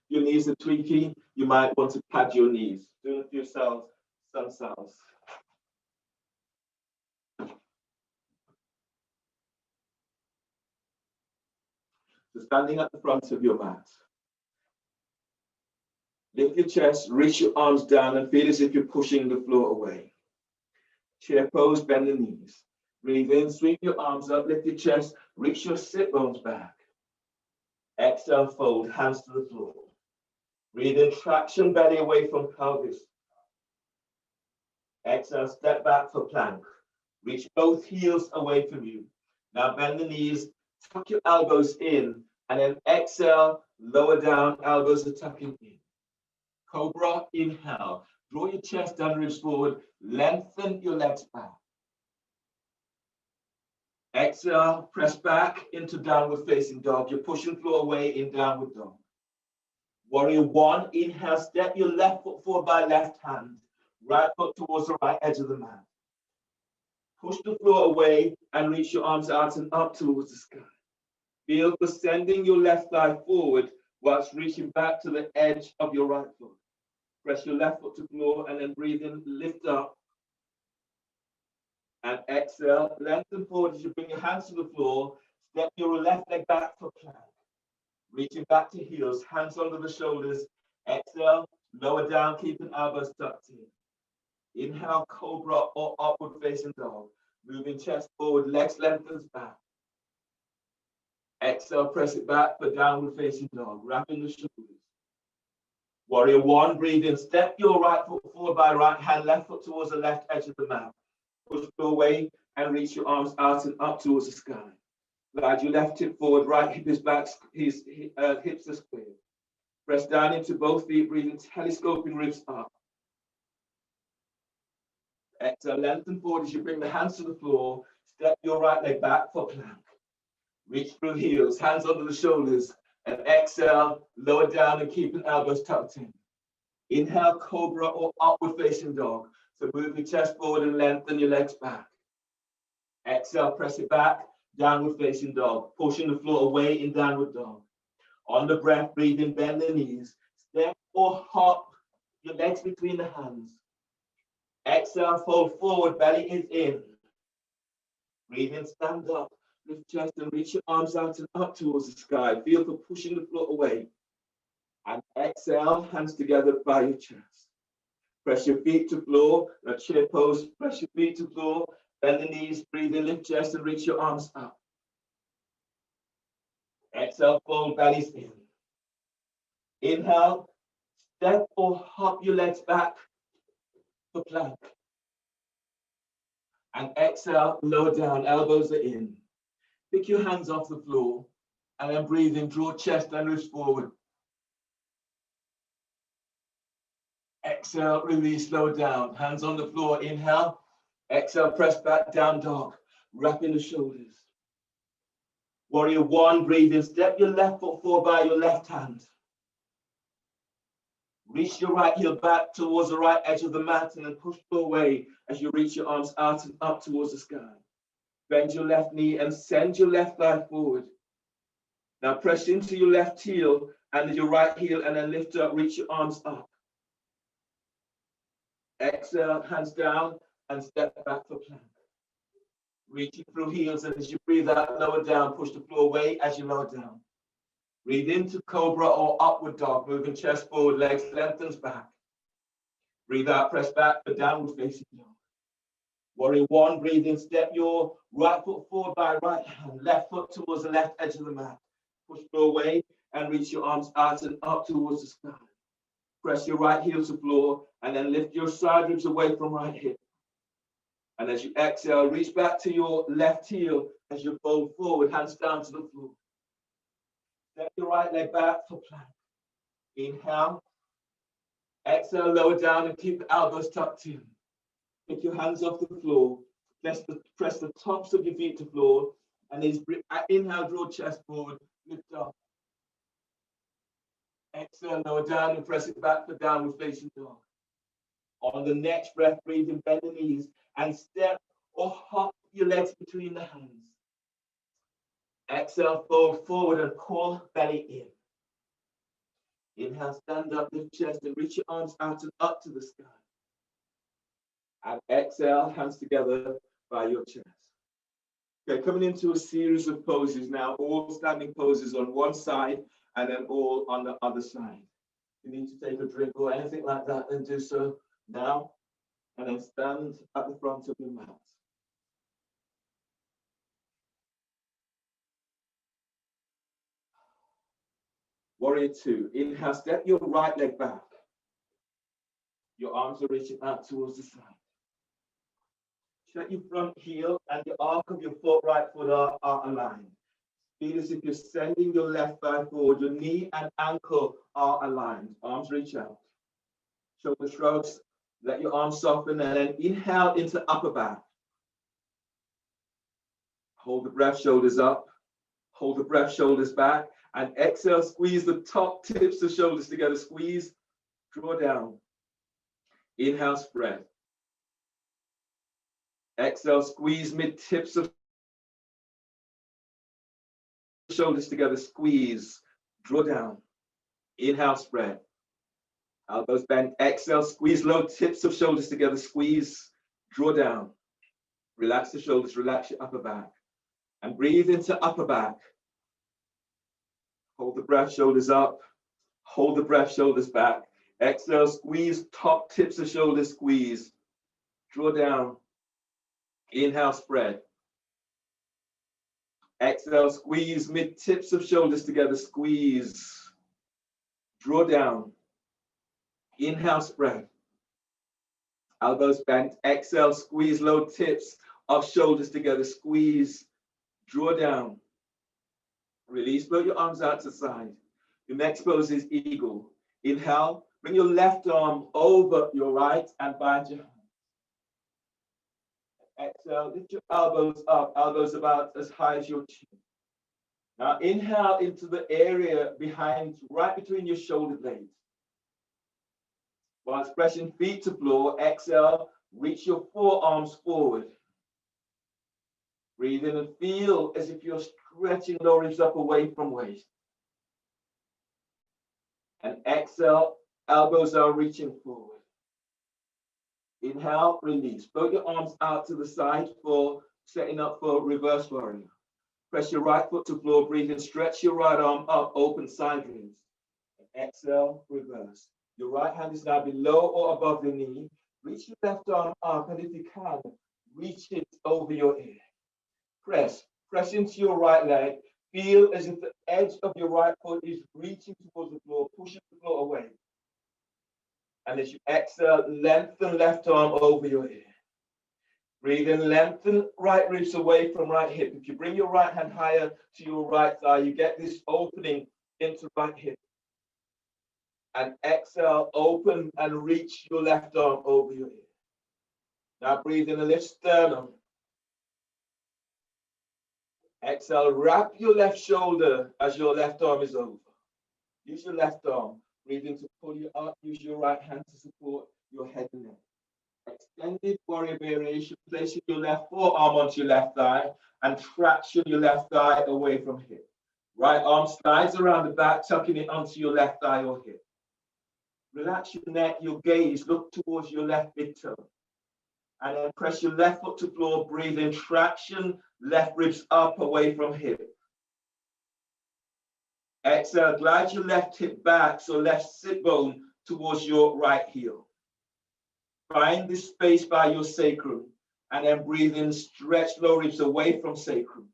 Your knees are tweaky. You might want to pad your knees. Do it for yourselves, sun cells. So standing at the front of your mat. Lift your chest, reach your arms down and feel as if you're pushing the floor away. Chair pose, bend the knees. Breathe in, sweep your arms up, lift your chest, reach your sit bones back. Exhale, fold, hands to the floor. Breathe in, traction, belly away from pelvis. Exhale, step back for plank. Reach both heels away from you. Now bend the knees, tuck your elbows in, and then exhale, lower down, elbows are tucking in. Cobra, inhale. Draw your chest down, ribs forward, lengthen your legs back. Exhale, press back into downward facing dog. You're pushing floor away in downward dog. Warrior one, inhale, step your left foot forward by left hand. Right foot towards the right edge of the mat. Push the floor away and reach your arms out and up towards the sky. Feel for sending your left thigh forward whilst reaching back to the edge of your right foot. Press your left foot to the floor and then breathe in, lift up. And exhale, lengthen forward as you bring your hands to the floor. Step your left leg back for plank. Reaching back to heels, hands under the shoulders. Exhale, lower down, keeping elbows tucked in. Inhale, cobra or upward facing dog. Moving chest forward, legs lengthens back. Exhale, press it back for downward facing dog, wrapping the shoulders. Warrior one, breathe in. Step your right foot forward by right hand, left foot towards the left edge of the mat. Push away and reach your arms out and up towards the sky. Glide your left hip forward, right hip is back, hips are squared. Press down into both feet, breathing, telescoping ribs up. Exhale, lengthen forward as you bring the hands to the floor. Step your right leg back for plank. Reach through heels, hands under the shoulders, and exhale, lower down and keeping elbows tucked in. Inhale, cobra or upward facing dog. So move your chest forward and lengthen your legs back. Exhale, press it back, downward facing dog, pushing the floor away in downward dog. On the breath, breathe in, bend the knees. Step or hop your legs between the hands. Exhale, fold forward, belly is in. Breathe in, stand up, lift chest and reach your arms out and up towards the sky. Feel for pushing the floor away. And exhale, hands together by your chest. Press your feet to floor, a chair pose, press your feet to floor, bend the knees, breathe in, lift chest and reach your arms up. Exhale, fold, bellies in. Inhale, step or hop your legs back for plank. And exhale, lower down, elbows are in. Pick your hands off the floor and then breathe in, draw chest and ribs forward. Exhale, release, lower down, hands on the floor, inhale. Exhale, press back, down dog, wrapping the shoulders. Warrior one, breathe in, step your left foot forward by your left hand. Reach your right heel back towards the right edge of the mat and then push away as you reach your arms out and up towards the sky. Bend your left knee and send your left thigh forward. Now press into your left heel and your right heel and then lift up, reach your arms up. Exhale, hands down and step back for plank. Reaching through heels and as you breathe out, lower down, push the floor away as you lower down. Breathe into cobra or upward dog, moving chest forward, legs lengthens back. Breathe out, press back for downward facing dog. Warrior one, breathe in, step your right foot forward by right hand, left foot towards the left edge of the mat. Push floor away and reach your arms out and up towards the sky. Press your right heel to floor and then lift your side ribs away from right hip. And as you exhale, reach back to your left heel as you fold forward, hands down to the floor. Step your right leg back for plank. Inhale. Exhale, lower down and keep the elbows tucked in. Pick your hands off the floor. Press the tops of your feet to floor. And inhale, draw chest forward, lift up. Exhale, lower down and press it back for downward facing dog. On the next breath, breathe in, bend the knees and step or hop your legs between the hands. Exhale, fold forward and call belly in. Inhale, stand up, lift chest and reach your arms out and up to the sky. And exhale, hands together by your chest. Okay, coming into a series of poses now, all standing poses on one side and then all on the other side. If you need to take a drink or anything like that, then do so now. And then stand at the front of your mat. Warrior two, inhale, step your right leg back. Your arms are reaching out towards the side. Check your front heel and the arc of your right foot are aligned. Feel as if you're sending your left thigh forward. Your knee and ankle are aligned. Arms reach out. Shoulder shrugs. Let your arms soften and then inhale into upper back. Hold the breath, shoulders up. Hold the breath, shoulders back. And exhale, squeeze the top tips of shoulders together. Squeeze, draw down. Inhale, spread. Exhale, squeeze mid-tips of shoulders together. Squeeze, draw down. Inhale, spread. Elbows bent. Exhale, squeeze low tips of shoulders together. Squeeze, draw down. Relax the shoulders, relax your upper back. And breathe into upper back. Hold the breath, shoulders up. Hold the breath, shoulders back. Exhale, squeeze, top tips of shoulders, squeeze. Draw down. Inhale, spread. Exhale, squeeze, mid tips of shoulders together, squeeze. Draw down. Inhale, spread. Elbows bent. Exhale, squeeze, low tips of shoulders together, squeeze. Draw down. Release, float your arms out to the side. Your next pose is eagle. Inhale, bring your left arm over your right and bind your hand. Exhale, lift your elbows up, elbows about as high as your chin. Now inhale into the area behind, right between your shoulder blades. Whilst pressing feet to floor, exhale, reach your forearms forward. Breathe in and feel as if you're stretching lower ribs up away from waist. And exhale, elbows are reaching forward. Inhale, release. Float your arms out to the side for setting up for reverse warrior. Press your right foot to floor, breathe in, stretch your right arm up, open side ribs. And exhale, reverse. Your right hand is now below or above the knee. Reach your left arm up, and if you can, reach it over your ear. Press into your right leg. Feel as if the edge of your right foot is reaching towards the floor, pushing the floor away. And as you exhale, lengthen left arm over your ear. Breathe in, lengthen right ribs away from right hip. If you bring your right hand higher to your right thigh, you get this opening into right hip. And exhale, open and reach your left arm over your ear. Now breathe in and lift sternum. Exhale, wrap your left shoulder as your left arm is over. Use your left arm. Breathe in to pull you up. Use your right hand to support your head and neck. Extended warrior variation, placing your left forearm onto your left thigh and traction your left thigh away from hip. Right arm slides around the back, tucking it onto your left thigh or hip. Relax your neck, your gaze, look towards your left big toe. And then press your left foot to floor, breathe in, traction, left ribs up away from hip. Exhale, glide your left hip back, so left sit bone towards your right heel. Find this space by your sacrum, and then breathe in, stretch lower ribs away from sacrum.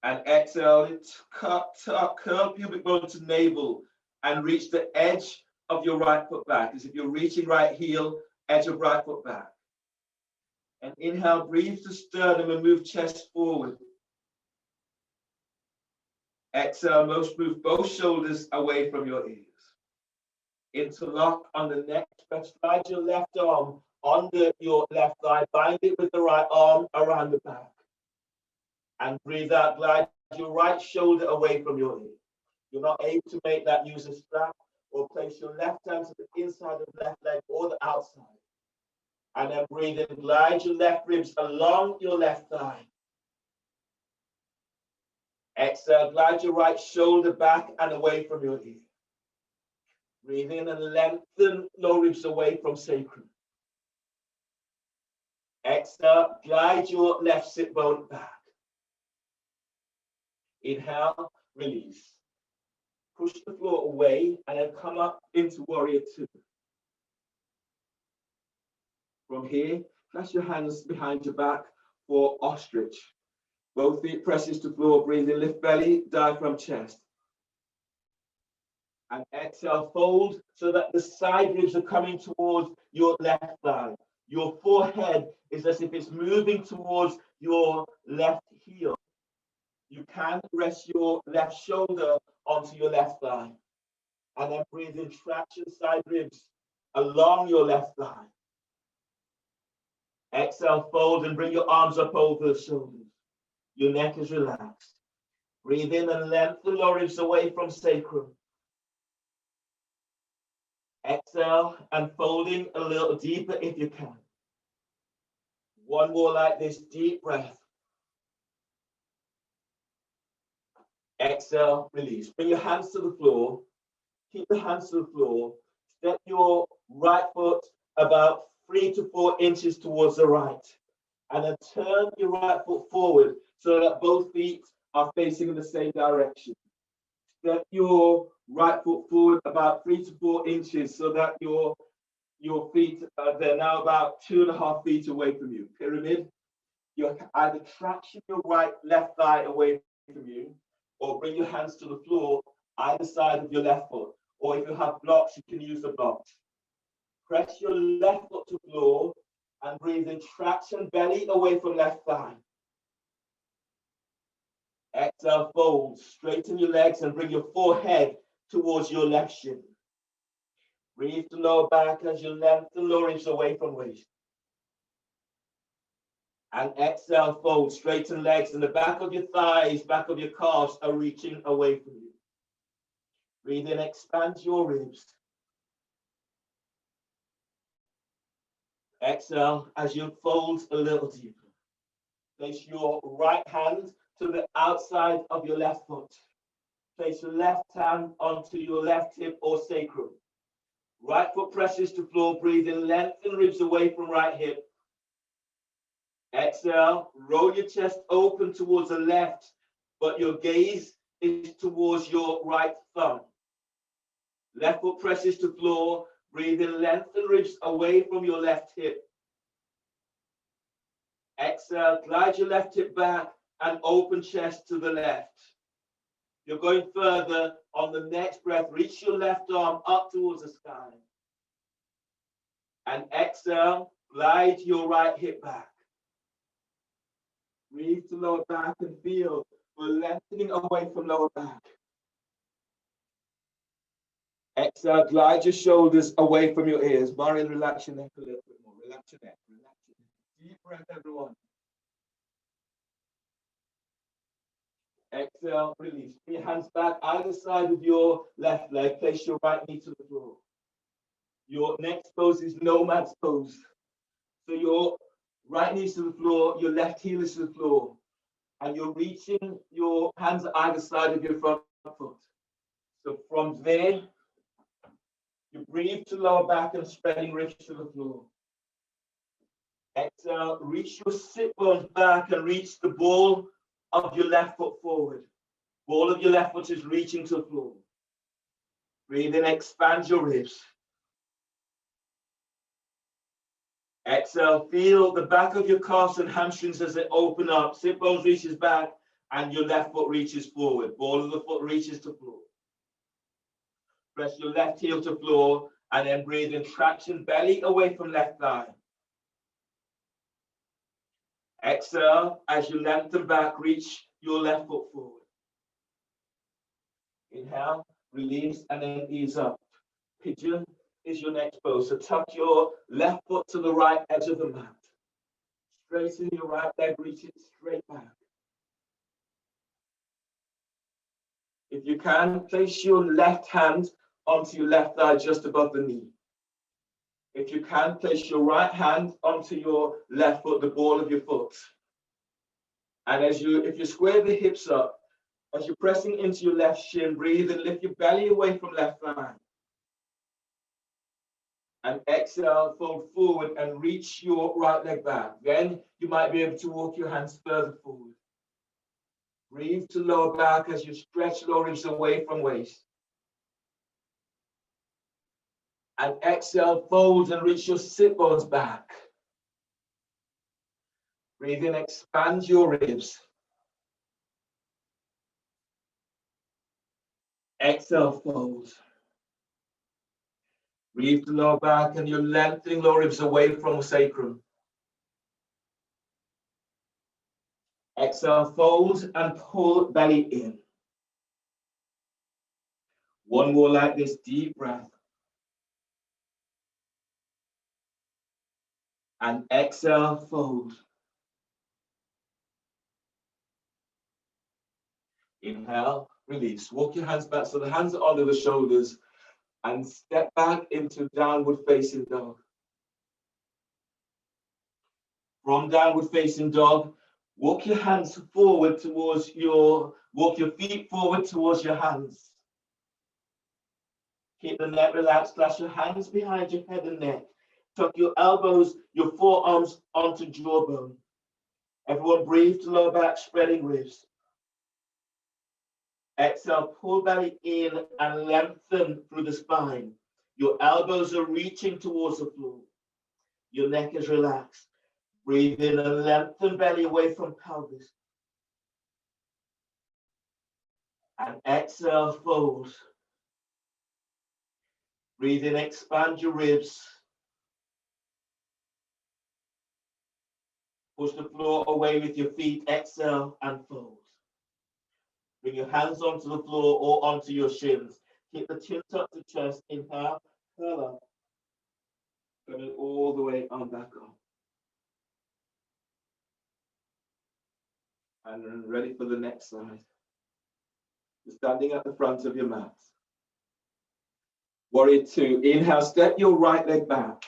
And exhale, curl pubic bone to navel, and reach the edge of your right foot back, as if you're reaching right heel, edge of right foot back. And inhale, breathe to sternum and move chest forward. Exhale, move both shoulders away from your ears. Interlock on the neck, slide your left arm under your left thigh, bind it with the right arm around the back. And breathe out, glide your right shoulder away from your ear. You're not able to make that, use a strap or place your left hand to the inside of the left leg or the outside. And then breathe in, glide your left ribs along your left thigh. Exhale, glide your right shoulder back and away from your ear. Breathe in and lengthen lower ribs away from sacrum. Exhale, glide your left sit bone back. Inhale, release. Push the floor away and then come up into warrior two. From here, place your hands behind your back for ostrich. Both feet presses to floor, breathe in, lift belly, diaphragm, chest. And exhale, fold so that the side ribs are coming towards your left thigh. Your forehead is as if it's moving towards your left heel. You can rest your left shoulder onto your left thigh. And then breathe in, traction side ribs along your left thigh. Exhale, fold and bring your arms up over the shoulders. Your neck is relaxed. Breathe in and lengthen lower ribs away from sacrum. Exhale and folding a little deeper if you can. One more like this, deep breath. Exhale, release. Bring your hands to the floor. Keep the hands to the floor. Step your right foot about 3 to 4 inches towards the right. And then turn your right foot forward so that both feet are facing in the same direction. Step your right foot forward about 3 to 4 inches so that your feet they're now about 2.5 feet away from you. Pyramid. You're either traction your left thigh away from you, or bring your hands to the floor either side of your left foot. Or if you have blocks, you can use the blocks. Press your left foot to the floor and breathe in, traction belly away from left thigh. Exhale, fold, straighten your legs and bring your forehead towards your left shin. Breathe the lower back as you lengthen lower ribs away from waist. And exhale, fold, straighten legs, and the back of your thighs, back of your calves are reaching away from you. Breathe in, expand your ribs. Exhale as you fold a little deeper. Place your right hand to the outside of your left foot. Place your left hand onto your left hip or sacrum. Right foot presses to floor. Breathe in, lengthen ribs away from right hip. Exhale, roll your chest open towards the left, but your gaze is towards your right thumb. Left foot presses to floor. Breathe in, lengthen ribs away from your left hip. Exhale, glide your left hip back and open chest to the left. You're going further. On the next breath, reach your left arm up towards the sky. And exhale, glide your right hip back. Breathe to lower back and feel we're lengthening away from lower back. Exhale, glide your shoulders away from your ears. Marion, relax your neck a little bit more. Relax your neck. Relax your neck. Deep breath, everyone. Exhale, release. Bring your hands back either side of your left leg. Place your right knee to the floor. Your next pose is nomad's pose. So your right knee to the floor, your left heel is to the floor. And you're reaching your hands either side of your front foot. So from there, you breathe to lower back and spreading ribs to the floor. Exhale, reach your sit bones back and reach the ball of your left foot forward. Ball of your left foot is reaching to the floor. Breathe in, expand your ribs. Exhale, feel the back of your calves and hamstrings as they open up. Sit bones reaches back and your left foot reaches forward. Ball of the foot reaches to floor. Press your left heel to floor and then breathe in, traction belly away from left thigh. Exhale, as you lengthen back, reach your left foot forward. Inhale, release, and then ease up. Pigeon is your next pose. So tuck your left foot to the right edge of the mat. Straighten your right leg, reach it straight back. If you can, place your left hand onto your left thigh just above the knee. If you can, place your right hand onto your left foot, the ball of your foot. And if you square the hips up, as you're pressing into your left shin, breathe and lift your belly away from left thigh. And exhale, fold forward and reach your right leg back. Then you might be able to walk your hands further forward. Breathe to lower back as you stretch lower ribs away from waist. And exhale, fold and reach your sit bones back. Breathe in, expand your ribs. Exhale, fold. Breathe to lower back and you're lengthening lower ribs away from the sacrum. Exhale, fold and pull belly in. One more like this, deep breath. And exhale, fold. Inhale, release. Walk your hands back so the hands are under the shoulders and step back into downward facing dog. From downward facing dog, walk your hands forward towards walk your feet forward towards your hands. Keep the neck relaxed, clasp your hands behind your head and neck. Tuck your elbows, your forearms onto jawbone. Everyone breathe to lower back, spreading ribs. Exhale, pull belly in and lengthen through the spine. Your elbows are reaching towards the floor. Your neck is relaxed. Breathe in and lengthen belly away from pelvis. And exhale, fold. Breathe in, expand your ribs. Push the floor away with your feet. Exhale and fold. Bring your hands onto the floor or onto your shins. Keep the chin tucked to chest. Inhale, curl up. Coming all the way on back up. And then ready for the next side. You're standing at the front of your mat. Warrior two. Inhale, step your right leg back.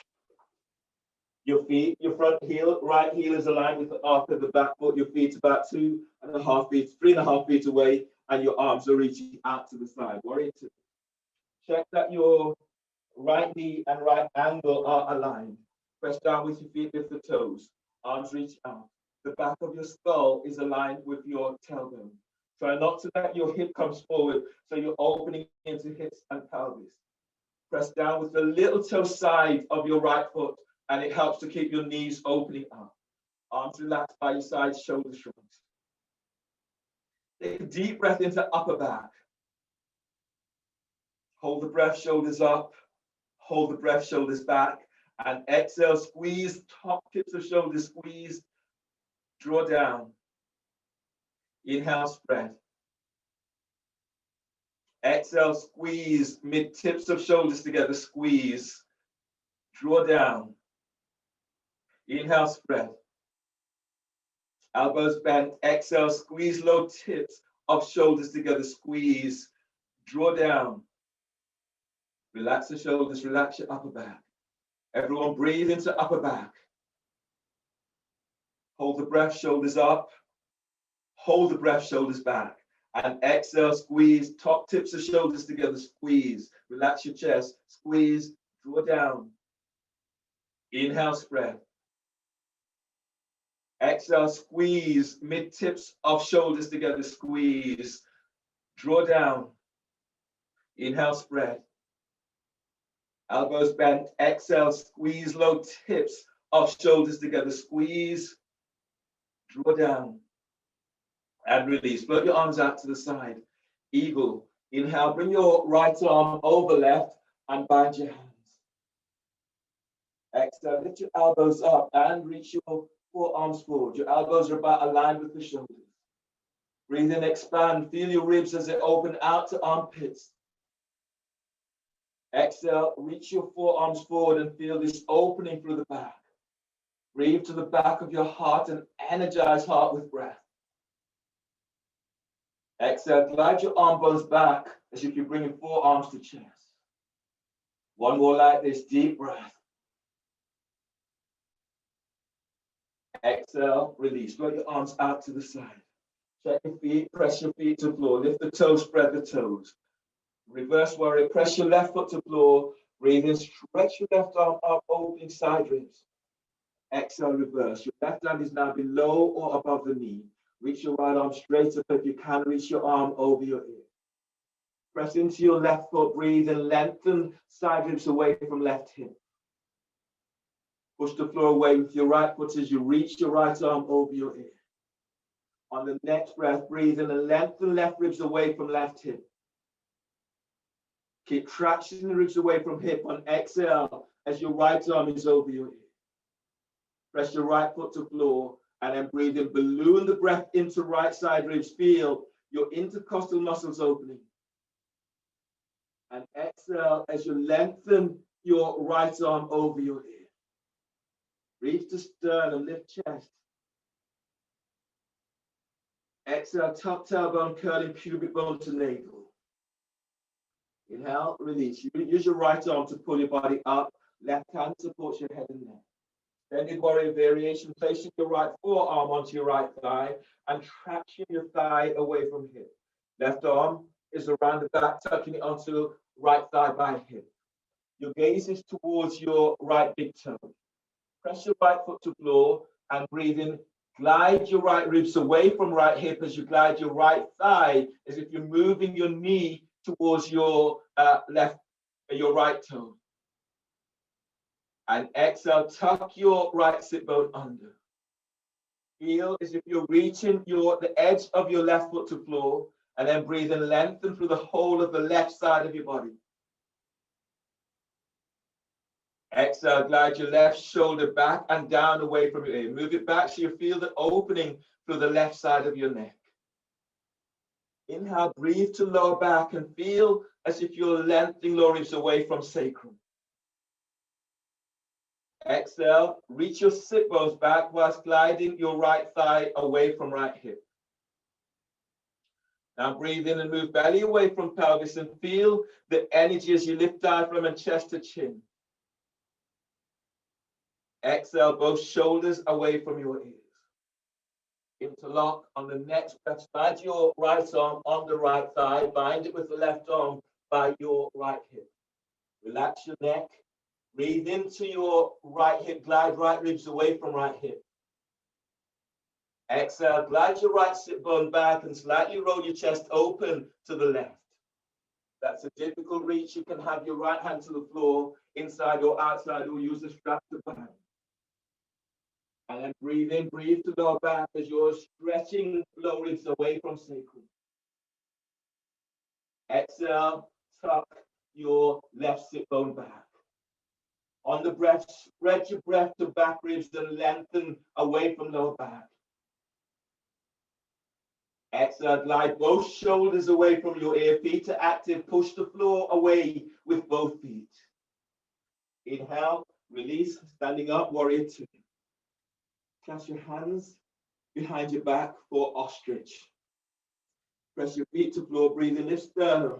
Your feet, your front heel, right heel is aligned with the arc of the back foot. Your feet about 2.5 feet, 3.5 feet away, and your arms are reaching out to the side. Warrior two. Check that your right knee and right ankle are aligned. Press down with your feet, lift the toes. Arms reach out. The back of your skull is aligned with your tailbone. Try not to let your hip come forward, so you're opening into hips and pelvis. Press down with the little toe side of your right foot, and it helps to keep your knees opening up. Arms relaxed by your sides, shoulders shrugged. Take a deep breath into upper back. Hold the breath, shoulders up. Hold the breath, shoulders back. And exhale, squeeze, top tips of shoulders squeeze. Draw down. Inhale, spread. Exhale, squeeze, mid tips of shoulders together, squeeze. Draw down. Inhale, spread. Elbows bent. Exhale, squeeze, low tips of shoulders together, squeeze. Draw down. Relax the shoulders, relax your upper back. Everyone breathe into upper back. Hold the breath, shoulders up. Hold the breath, shoulders back. And exhale, squeeze, top tips of shoulders together, squeeze. Relax your chest, squeeze, draw down. Inhale, spread. Exhale, squeeze, mid tips of shoulders together, squeeze. Draw down. Inhale, spread. Elbows bent. Exhale, squeeze, low tips of shoulders together, squeeze. Draw down. And release. Float your arms out to the side. Eagle. Inhale, bring your right arm over left and bind your hands. Exhale, lift your elbows up and reach your forearms forward. Your elbows are about aligned with the shoulders. Breathe in, expand. Feel your ribs as they open out to armpits. Exhale, reach your forearms forward and feel this opening through the back. Breathe to the back of your heart and energize heart with breath. Exhale, glide your arm bones back as if you're bringing forearms to chest. One more like this, deep breath. Exhale, release. Float your arms out to the side. Check your feet, press your feet to floor. Lift the toes, spread the toes. Reverse warrior, press your left foot to floor. Breathe in, stretch your left arm up, opening side ribs. Exhale, reverse. Your left hand is now below or above the knee. Reach your right arm straight up. If you can, reach your arm over your ear. Press into your left foot, breathe and lengthen side ribs away from left hip. Push the floor away with your right foot as you reach your right arm over your ear. On the next breath, breathe in and lengthen left ribs away from left hip. Keep traction the ribs away from hip on exhale as your right arm is over your ear. Press your right foot to floor and then breathe in. Balloon the breath into right side ribs. Feel your intercostal muscles opening. And exhale as you lengthen your right arm over your ear. Reach the sternum, lift chest. Exhale, top tailbone curling pubic bone to navel. Inhale, release. You use your right arm to pull your body up. Left hand supports your head and neck. Bended warrior variation, placing your right forearm onto your right thigh and traction your thigh away from hip. Left arm is around the back, tucking it onto right thigh by hip. Your gaze is towards your right big toe. Press your right foot to floor and breathe in, Glide your right ribs away from right hip as you glide your right thigh, as if you're moving your knee towards your your right toe. And exhale, tuck your right sit bone under. Feel as if you're reaching the edge of your left foot to floor, and then breathe and lengthen through the whole of the left side of your body. Exhale, glide your left shoulder back and down away from your ear. Move it back so you feel the opening through the left side of your neck. Inhale, breathe to lower back and feel as if you're lengthening lower ribs away from sacrum. Exhale, reach your sit bones back whilst gliding your right thigh away from right hip. Now breathe in and move belly away from pelvis and feel the energy as you lift diaphragm and chest to chin. Exhale, both shoulders away from your ears. Interlock on the next breath. Slide your right arm on the right thigh. Bind it with the left arm by your right hip. Relax your neck. Breathe into your right hip. Glide right ribs away from right hip. Exhale, glide your right sit bone back and slightly roll your chest open to the left. That's a difficult reach. You can have your right hand to the floor, inside or outside, or use the strap to bind. And then breathe in, breathe to lower back as you're stretching lower ribs away from sacrum. Exhale, tuck your left sit bone back. On the breath, spread your breath to back ribs and lengthen away from lower back. Exhale, glide both shoulders away from your ear. Feet are active. Push the floor away with both feet. Inhale, release, standing up, warrior two. Clasp your hands behind your back for ostrich. Press your feet to floor, breathe in, lift sternum.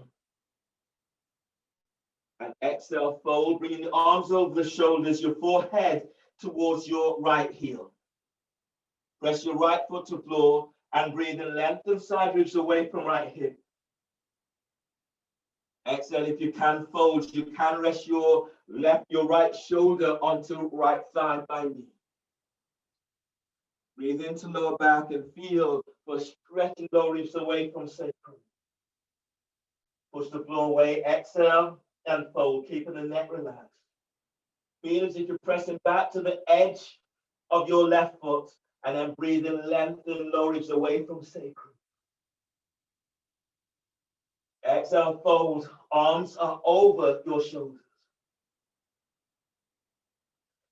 And exhale, fold, bringing the arms over the shoulders, your forehead towards your right heel. Press your right foot to floor and breathe in, lengthen side ribs away from right hip. Exhale, if you can fold, you can rest your right shoulder onto right thigh by knee. Breathe into lower back and feel for stretching lower ribs away from sacrum. Push the floor away, exhale and fold, keeping the neck relaxed. Feel as if you're pressing back to the edge of your left foot and then breathe in, lengthen lower ribs away from sacrum. Exhale, fold, arms are over your shoulders.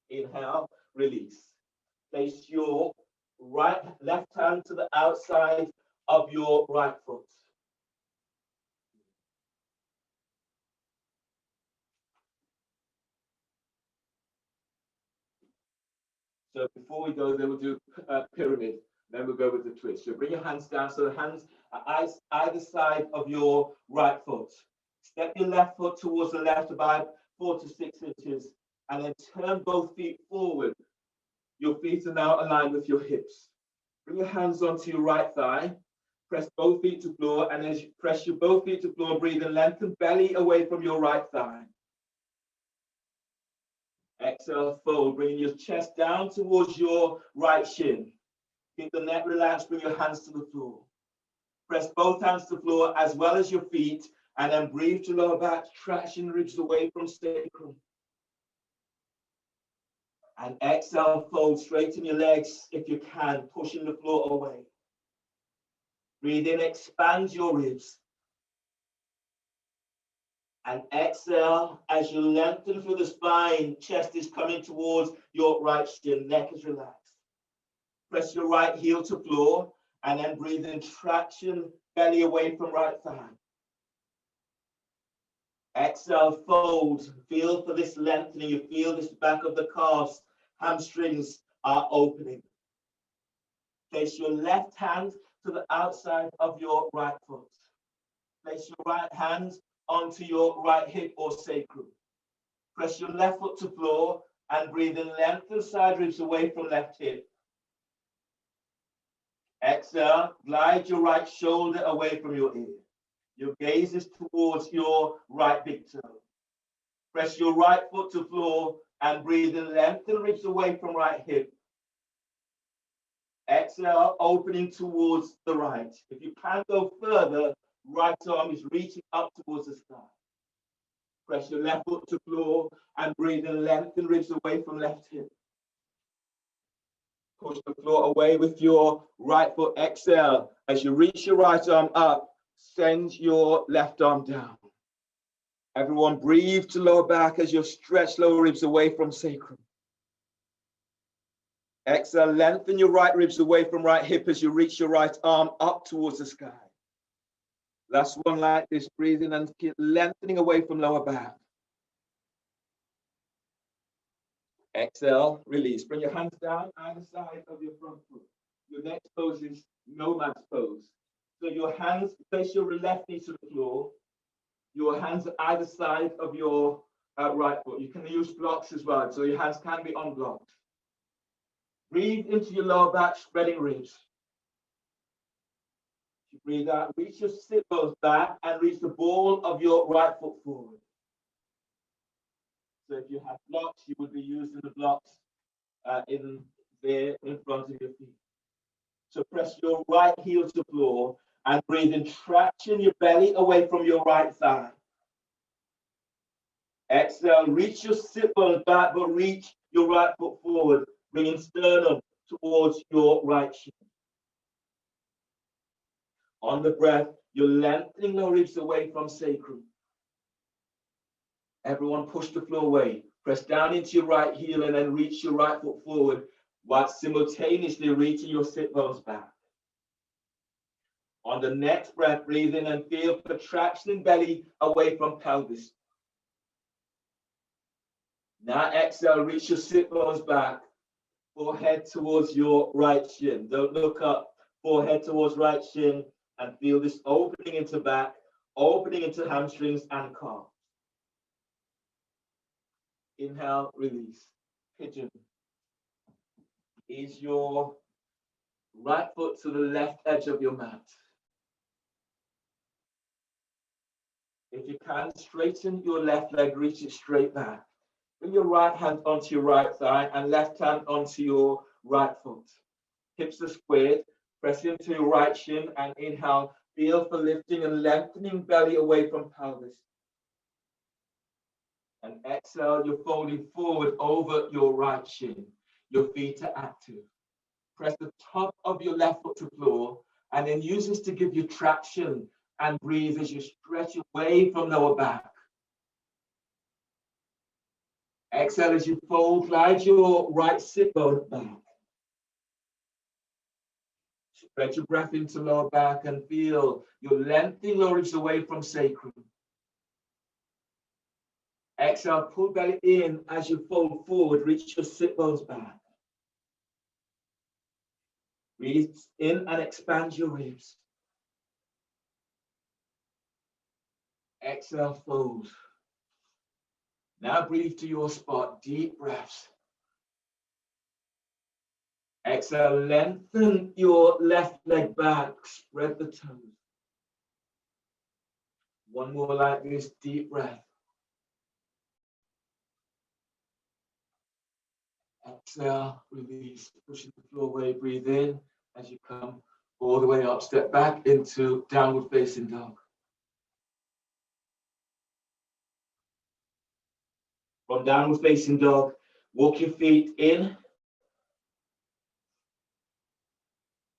Inhale, release. Place your left hand to the outside of your right foot. So before we go, then we'll do a pyramid. Then we'll go with the twist. So bring your hands down. So the hands are either side of your right foot. Step your left foot towards the left about 4 to 6 inches, and then turn both feet forward. Your feet are now aligned with your hips. Bring your hands onto your right thigh. Press both feet to floor, and as you press your both feet to floor, breathe and lengthen belly away from your right thigh. Exhale, fold, bringing your chest down towards your right shin. Keep the neck relaxed, bring your hands to the floor. Press both hands to the floor as well as your feet, and then breathe to lower back, traction ribs away from sacrum. And exhale, fold, straighten your legs if you can, pushing the floor away. Breathe in, expand your ribs. And exhale, as you lengthen through the spine, chest is coming towards your right shin, neck is relaxed. Press your right heel to floor, and then breathe in, traction, belly away from right thigh. Exhale, fold, feel for this lengthening, you feel this back of the calves, hamstrings are opening. Place your left hand to the outside of your right foot. Place your right hand onto your right hip or sacrum. Press your left foot to floor and breathe in, lengthen side ribs away from left hip. Exhale, glide your right shoulder away from your ear. Your gaze is towards your right big toe. Press your right foot to floor and breathe in, lengthen ribs away from right hip. Exhale, opening towards the right. If you can go further, right arm is reaching up towards the sky. Press your left foot to floor and breathe and lengthen ribs away from left hip. Push the floor away with your right foot. Exhale. As you reach your right arm up, send your left arm down. Everyone breathe to lower back as you stretch lower ribs away from sacrum. Exhale, lengthen your right ribs away from right hip as you reach your right arm up towards the sky. Last one like this, breathing and keep lengthening away from lower back. Exhale, release. Bring your hands down either side of your front foot. Your next pose is nomad's pose. So your hands, place your left knee to the floor. Your hands at either side of your right foot. You can use blocks as well, so your hands can be unblocked. Breathe into your lower back, spreading ribs. You breathe out, reach your sit bones back and reach the ball of your right foot forward. So if you have blocks, you would be using the blocks in front of your feet. So press your right heel to the floor and breathe in, traction your belly away from your right thigh. Exhale, reach your sit bones back, but reach your right foot forward, bringing sternum towards your right shin. On the breath, you're lengthening the ribs away from sacrum. Everyone push the floor away. Press down into your right heel and then reach your right foot forward while simultaneously reaching your sit bones back. On the next breath, breathe in and feel contraction in belly away from pelvis. Now exhale, reach your sit bones back, forehead towards your right shin. Don't look up, forehead towards right shin, and feel this opening into back, opening into hamstrings and calves. Inhale, release. Pigeon. Ease your right foot to the left edge of your mat. If you can, straighten your left leg, reach it straight back. Bring your right hand onto your right thigh and left hand onto your right foot. Hips are squared. Press into your right shin and inhale. Feel for lifting and lengthening belly away from pelvis. And exhale, you're folding forward over your right shin. Your feet are active. Press the top of your left foot to floor and then use this to give you traction and breathe as you stretch away from lower back. Exhale as you fold, glide your right sit bone back. Spread your breath into lower back and feel your lengthening lower ribs away from sacrum. Exhale, pull belly in as you fold forward, reach your sit bones back. Breathe in and expand your ribs. Exhale, fold. Now breathe to your spot, deep breaths. Exhale, lengthen your left leg back, spread the toes. One more like this, deep breath. Exhale, release, pushing the floor away, breathe in as you come all the way up, step back into downward facing dog. From downward facing dog, walk your feet in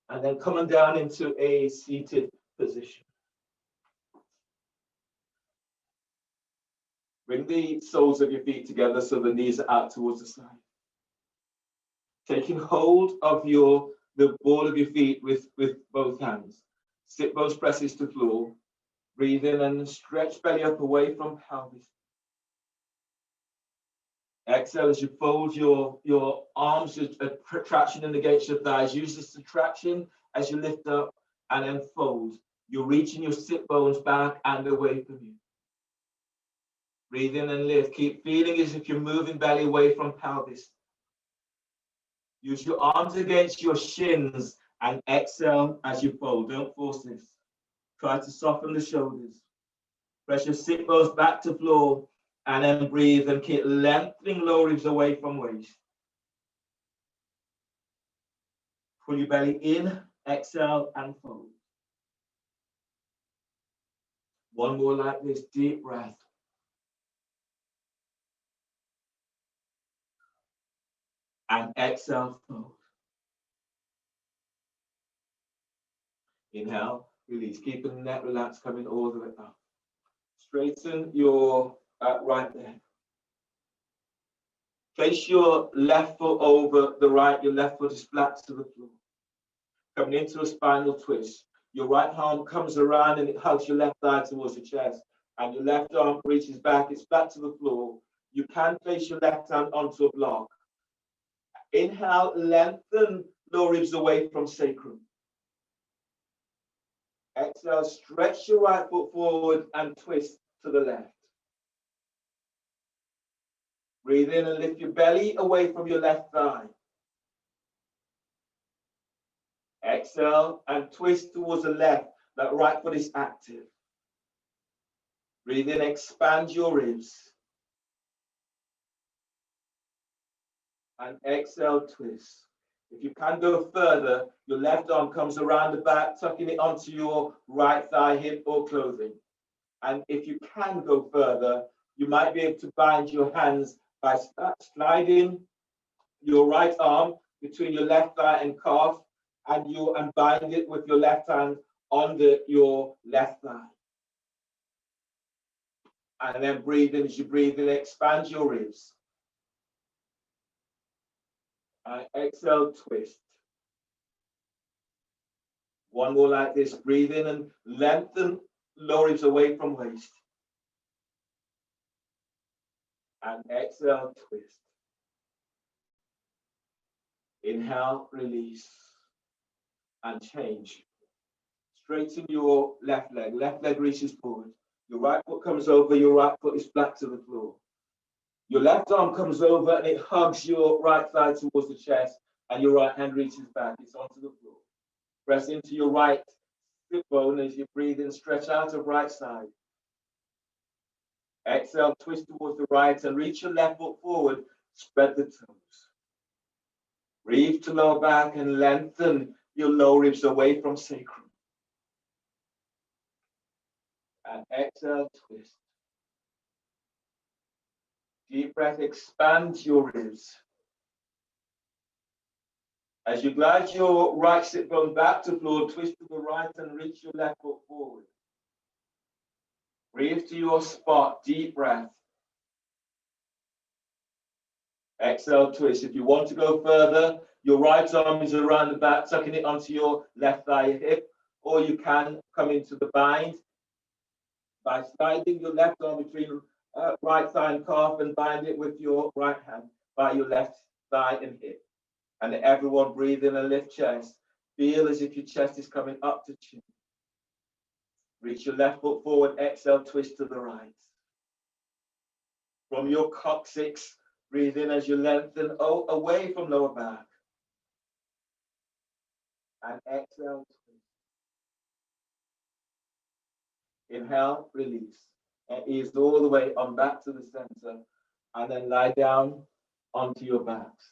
and then coming down into a seated position. Bring the soles of your feet together so the knees are out towards the side. Taking hold of the ball of your feet with both hands. Sit bones presses to floor. Breathe in and stretch belly up away from pelvis. Exhale as you fold your arms, traction in against your thighs. Use this to traction as you lift up and then fold. You're reaching your sit bones back and away from you. Breathe in and lift. Keep feeling as if you're moving belly away from pelvis. Use your arms against your shins and exhale as you fold. Don't force this. Try to soften the shoulders. Press your sit bones back to floor and then breathe and keep lengthening lower ribs away from waist. Pull your belly in, exhale and fold. One more like this, deep breath. And exhale, fold. Inhale, release. Keeping the neck relaxed, coming all the way up. Straighten your right leg. Place your left foot over the right. Your left foot is flat to the floor. Coming into a spinal twist. Your right arm comes around and it hugs your left thigh towards your chest. And your left arm reaches back. It's flat to the floor. You can place your left hand onto a block. Inhale, lengthen lower ribs away from sacrum. Exhale, stretch your right foot forward and twist to the left. Breathe in and lift your belly away from your left thigh. Exhale and twist towards the left. That right foot is active. Breathe in, expand your ribs. And exhale, twist. If you can go further, your left arm comes around the back, tucking it onto your right thigh, hip, or clothing. And if you can go further, you might be able to bind your hands by sliding your right arm between your left thigh and calf, and bind it with your left hand under your left thigh. And then breathe in. As you breathe in, expand your ribs. And exhale, twist. One more like this. Breathe in and lengthen lower ribs away from waist. And exhale, twist. Inhale, release, and change. Straighten your left leg. Left leg reaches forward. Your right foot comes over. Your right foot is flat to the floor. Your left arm comes over and it hugs your right thigh towards the chest, and your right hand reaches back. It's onto the floor. Press into your right hip bone as you breathe in. Stretch out of right side. Exhale, twist towards the right and reach your left foot forward. Spread the toes. Breathe to lower back and lengthen your lower ribs away from sacrum. And exhale, twist. Deep breath, expand your ribs. As you glide your right sit bone back to floor, twist to the right and reach your left foot forward. Breathe to your spot, deep breath. Exhale, twist. If you want to go further, your right arm is around the back, tucking it onto your left thigh hip, or you can come into the bind by sliding your left arm between right thigh and calf and bind it with your right hand by your left thigh and hip. And everyone breathe in and lift chest. Feel as if your chest is coming up to chin. Reach your left foot forward, exhale, twist to the right. From your coccyx, breathe in as you lengthen away from lower back. And exhale, twist. Inhale, release. And ease all the way on back to the center. And then lie down onto your backs.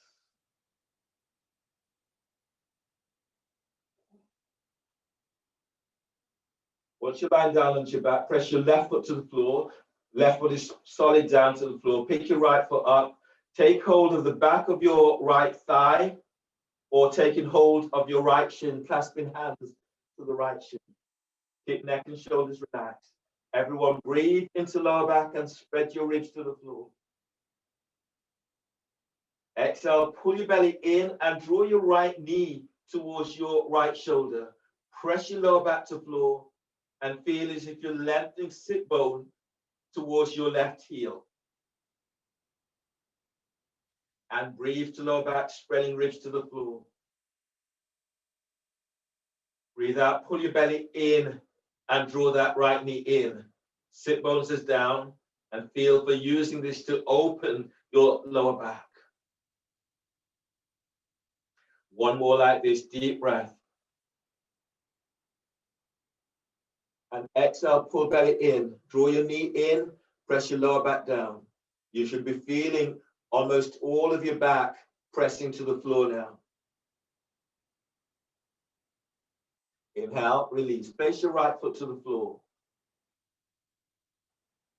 Once you're lying down onto your back, press your left foot to the floor. Left foot is solid down to the floor. Pick your right foot up. Take hold of the back of your right thigh, or taking hold of your right shin, clasping hands to the right shin. Keep neck and shoulders relaxed. Everyone breathe into lower back and spread your ribs to the floor. Exhale, pull your belly in and draw your right knee towards your right shoulder. Press your lower back to floor and feel as if you're lengthening sit bone towards your left heel. And breathe to lower back, spreading ribs to the floor. Breathe out, pull your belly in and draw that right knee in. Sit bones is down and feel for using this to open your lower back. One more like this, deep breath. And exhale, pull belly in. Draw your knee in, press your lower back down. You should be feeling almost all of your back pressing to the floor now. Inhale, release. Place your right foot to the floor.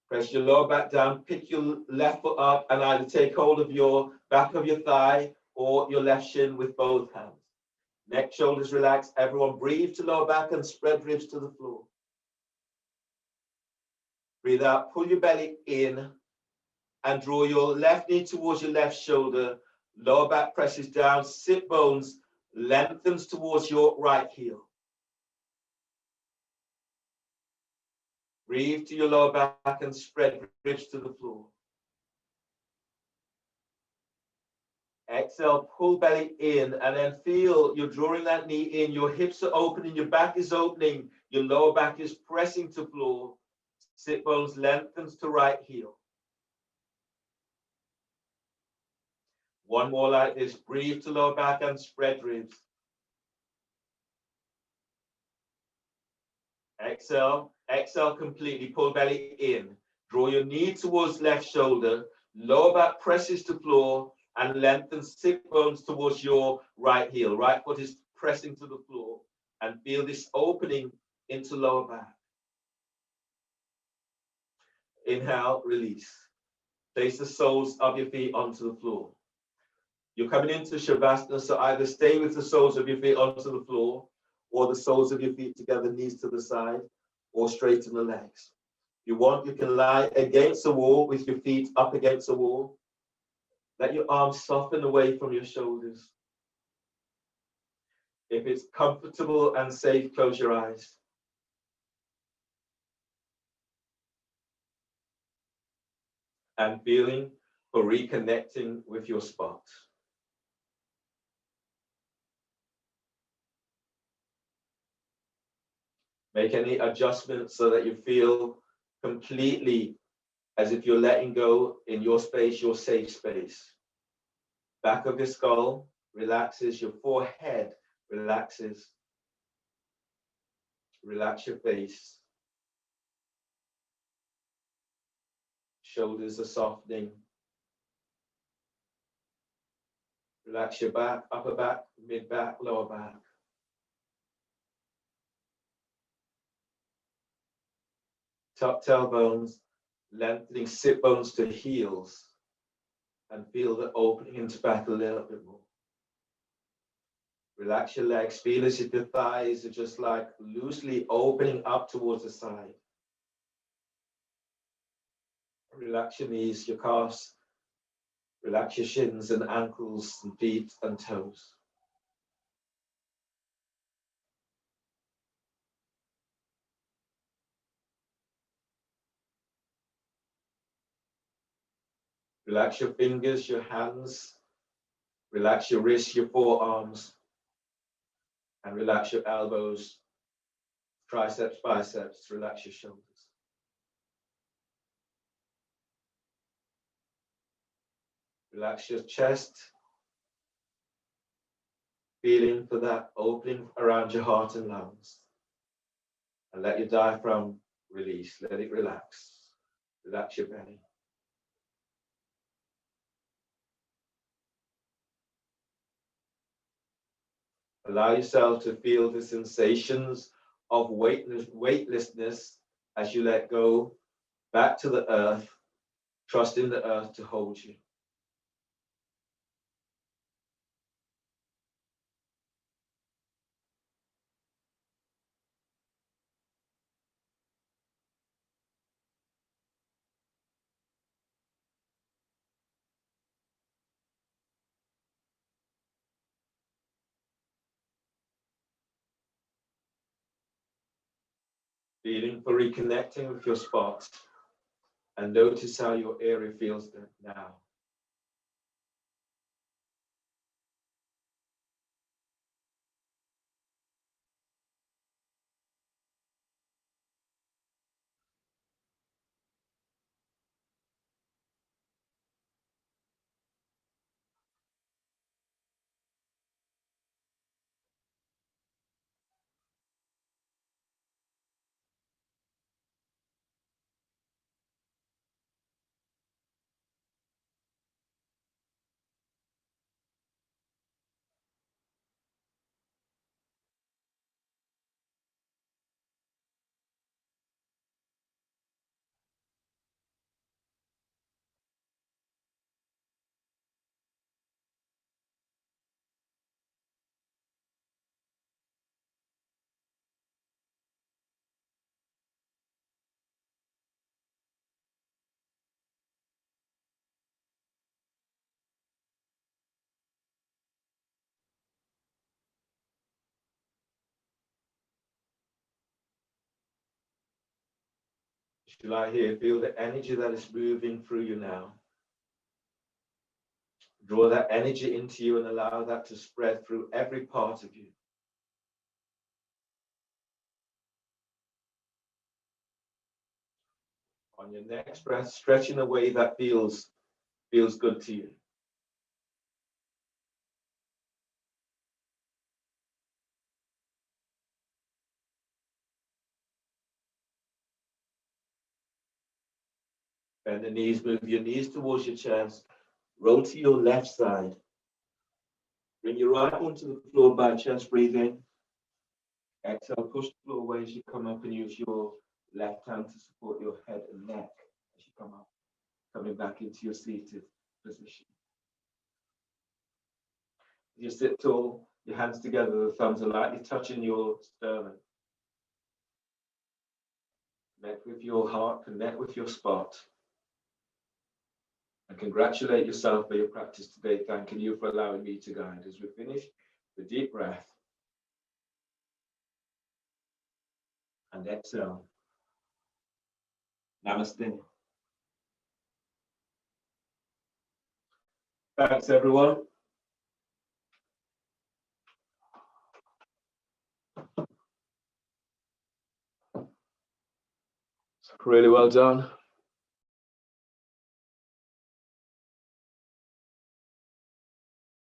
Press your lower back down, pick your left foot up, and either take hold of your back of your thigh or your left shin with both hands. Neck, shoulders relax. Everyone breathe to lower back and spread ribs to the floor. Breathe out, pull your belly in and draw your left knee towards your left shoulder. Lower back presses down, sit bones lengthens towards your right heel. Breathe to your lower back and spread ribs to the floor. Exhale, pull belly in, and then feel you're drawing that knee in. Your hips are opening, your back is opening, your lower back is pressing to floor. Sit bones lengthens to right heel. One more like this. Breathe to lower back and spread ribs. Exhale, exhale completely. Pull belly in. Draw your knee towards left shoulder. Lower back presses to floor and lengthen sit bones towards your right heel. Right foot is pressing to the floor. And feel this opening into lower back. Inhale, release. Place the soles of your feet onto the floor. You're coming into Shavasana, so either stay with the soles of your feet onto the floor, or the soles of your feet together, knees to the side, or straighten the legs. If you want, you can lie against the wall with your feet up against the wall. Let your arms soften away from your shoulders. If it's comfortable and safe, close your eyes. And feeling for reconnecting with your spot. Make any adjustments so that you feel completely as if you're letting go in your space, your safe space. Back of your skull relaxes, your forehead relaxes. Relax your face. Shoulders are softening. Relax your back, upper back, mid back, lower back. Tuck tailbones, lengthening sit bones to heels. And feel the opening into back a little bit more. Relax your legs. Feel as if your thighs are just like loosely opening up towards the side. Relax your knees, your calves. Relax your shins and ankles and feet and toes. Relax your fingers, your hands. Relax your wrists, your forearms. And relax your elbows, triceps, biceps. Relax your shoulders. Relax your chest. Feeling for that opening around your heart and lungs. And let your diaphragm release. Let it relax. Relax your belly. Allow yourself to feel the sensations of weightlessness as you let go back to the earth, trusting the earth to hold you. Feeling for reconnecting with your spot, and notice how your area feels now. July here, feel the energy that is moving through you now. Draw that energy into you and allow that to spread through every part of you. On your next breath, stretch in a way that feels good to you. Bend the knees, move your knees towards your chest. Roll to your left side. Bring your right one to the floor by chest, breathe in. Exhale, push the floor away as you come up and use your left hand to support your head and neck as you come up. Coming back into your seated position. You sit tall, your hands together, the thumbs are lightly touching your sternum. Connect with your heart, connect with your spot. And congratulate yourself for your practice today, thanking you for allowing me to guide. As we finish, the deep breath. And exhale. Namaste. Thanks, everyone. Really well done.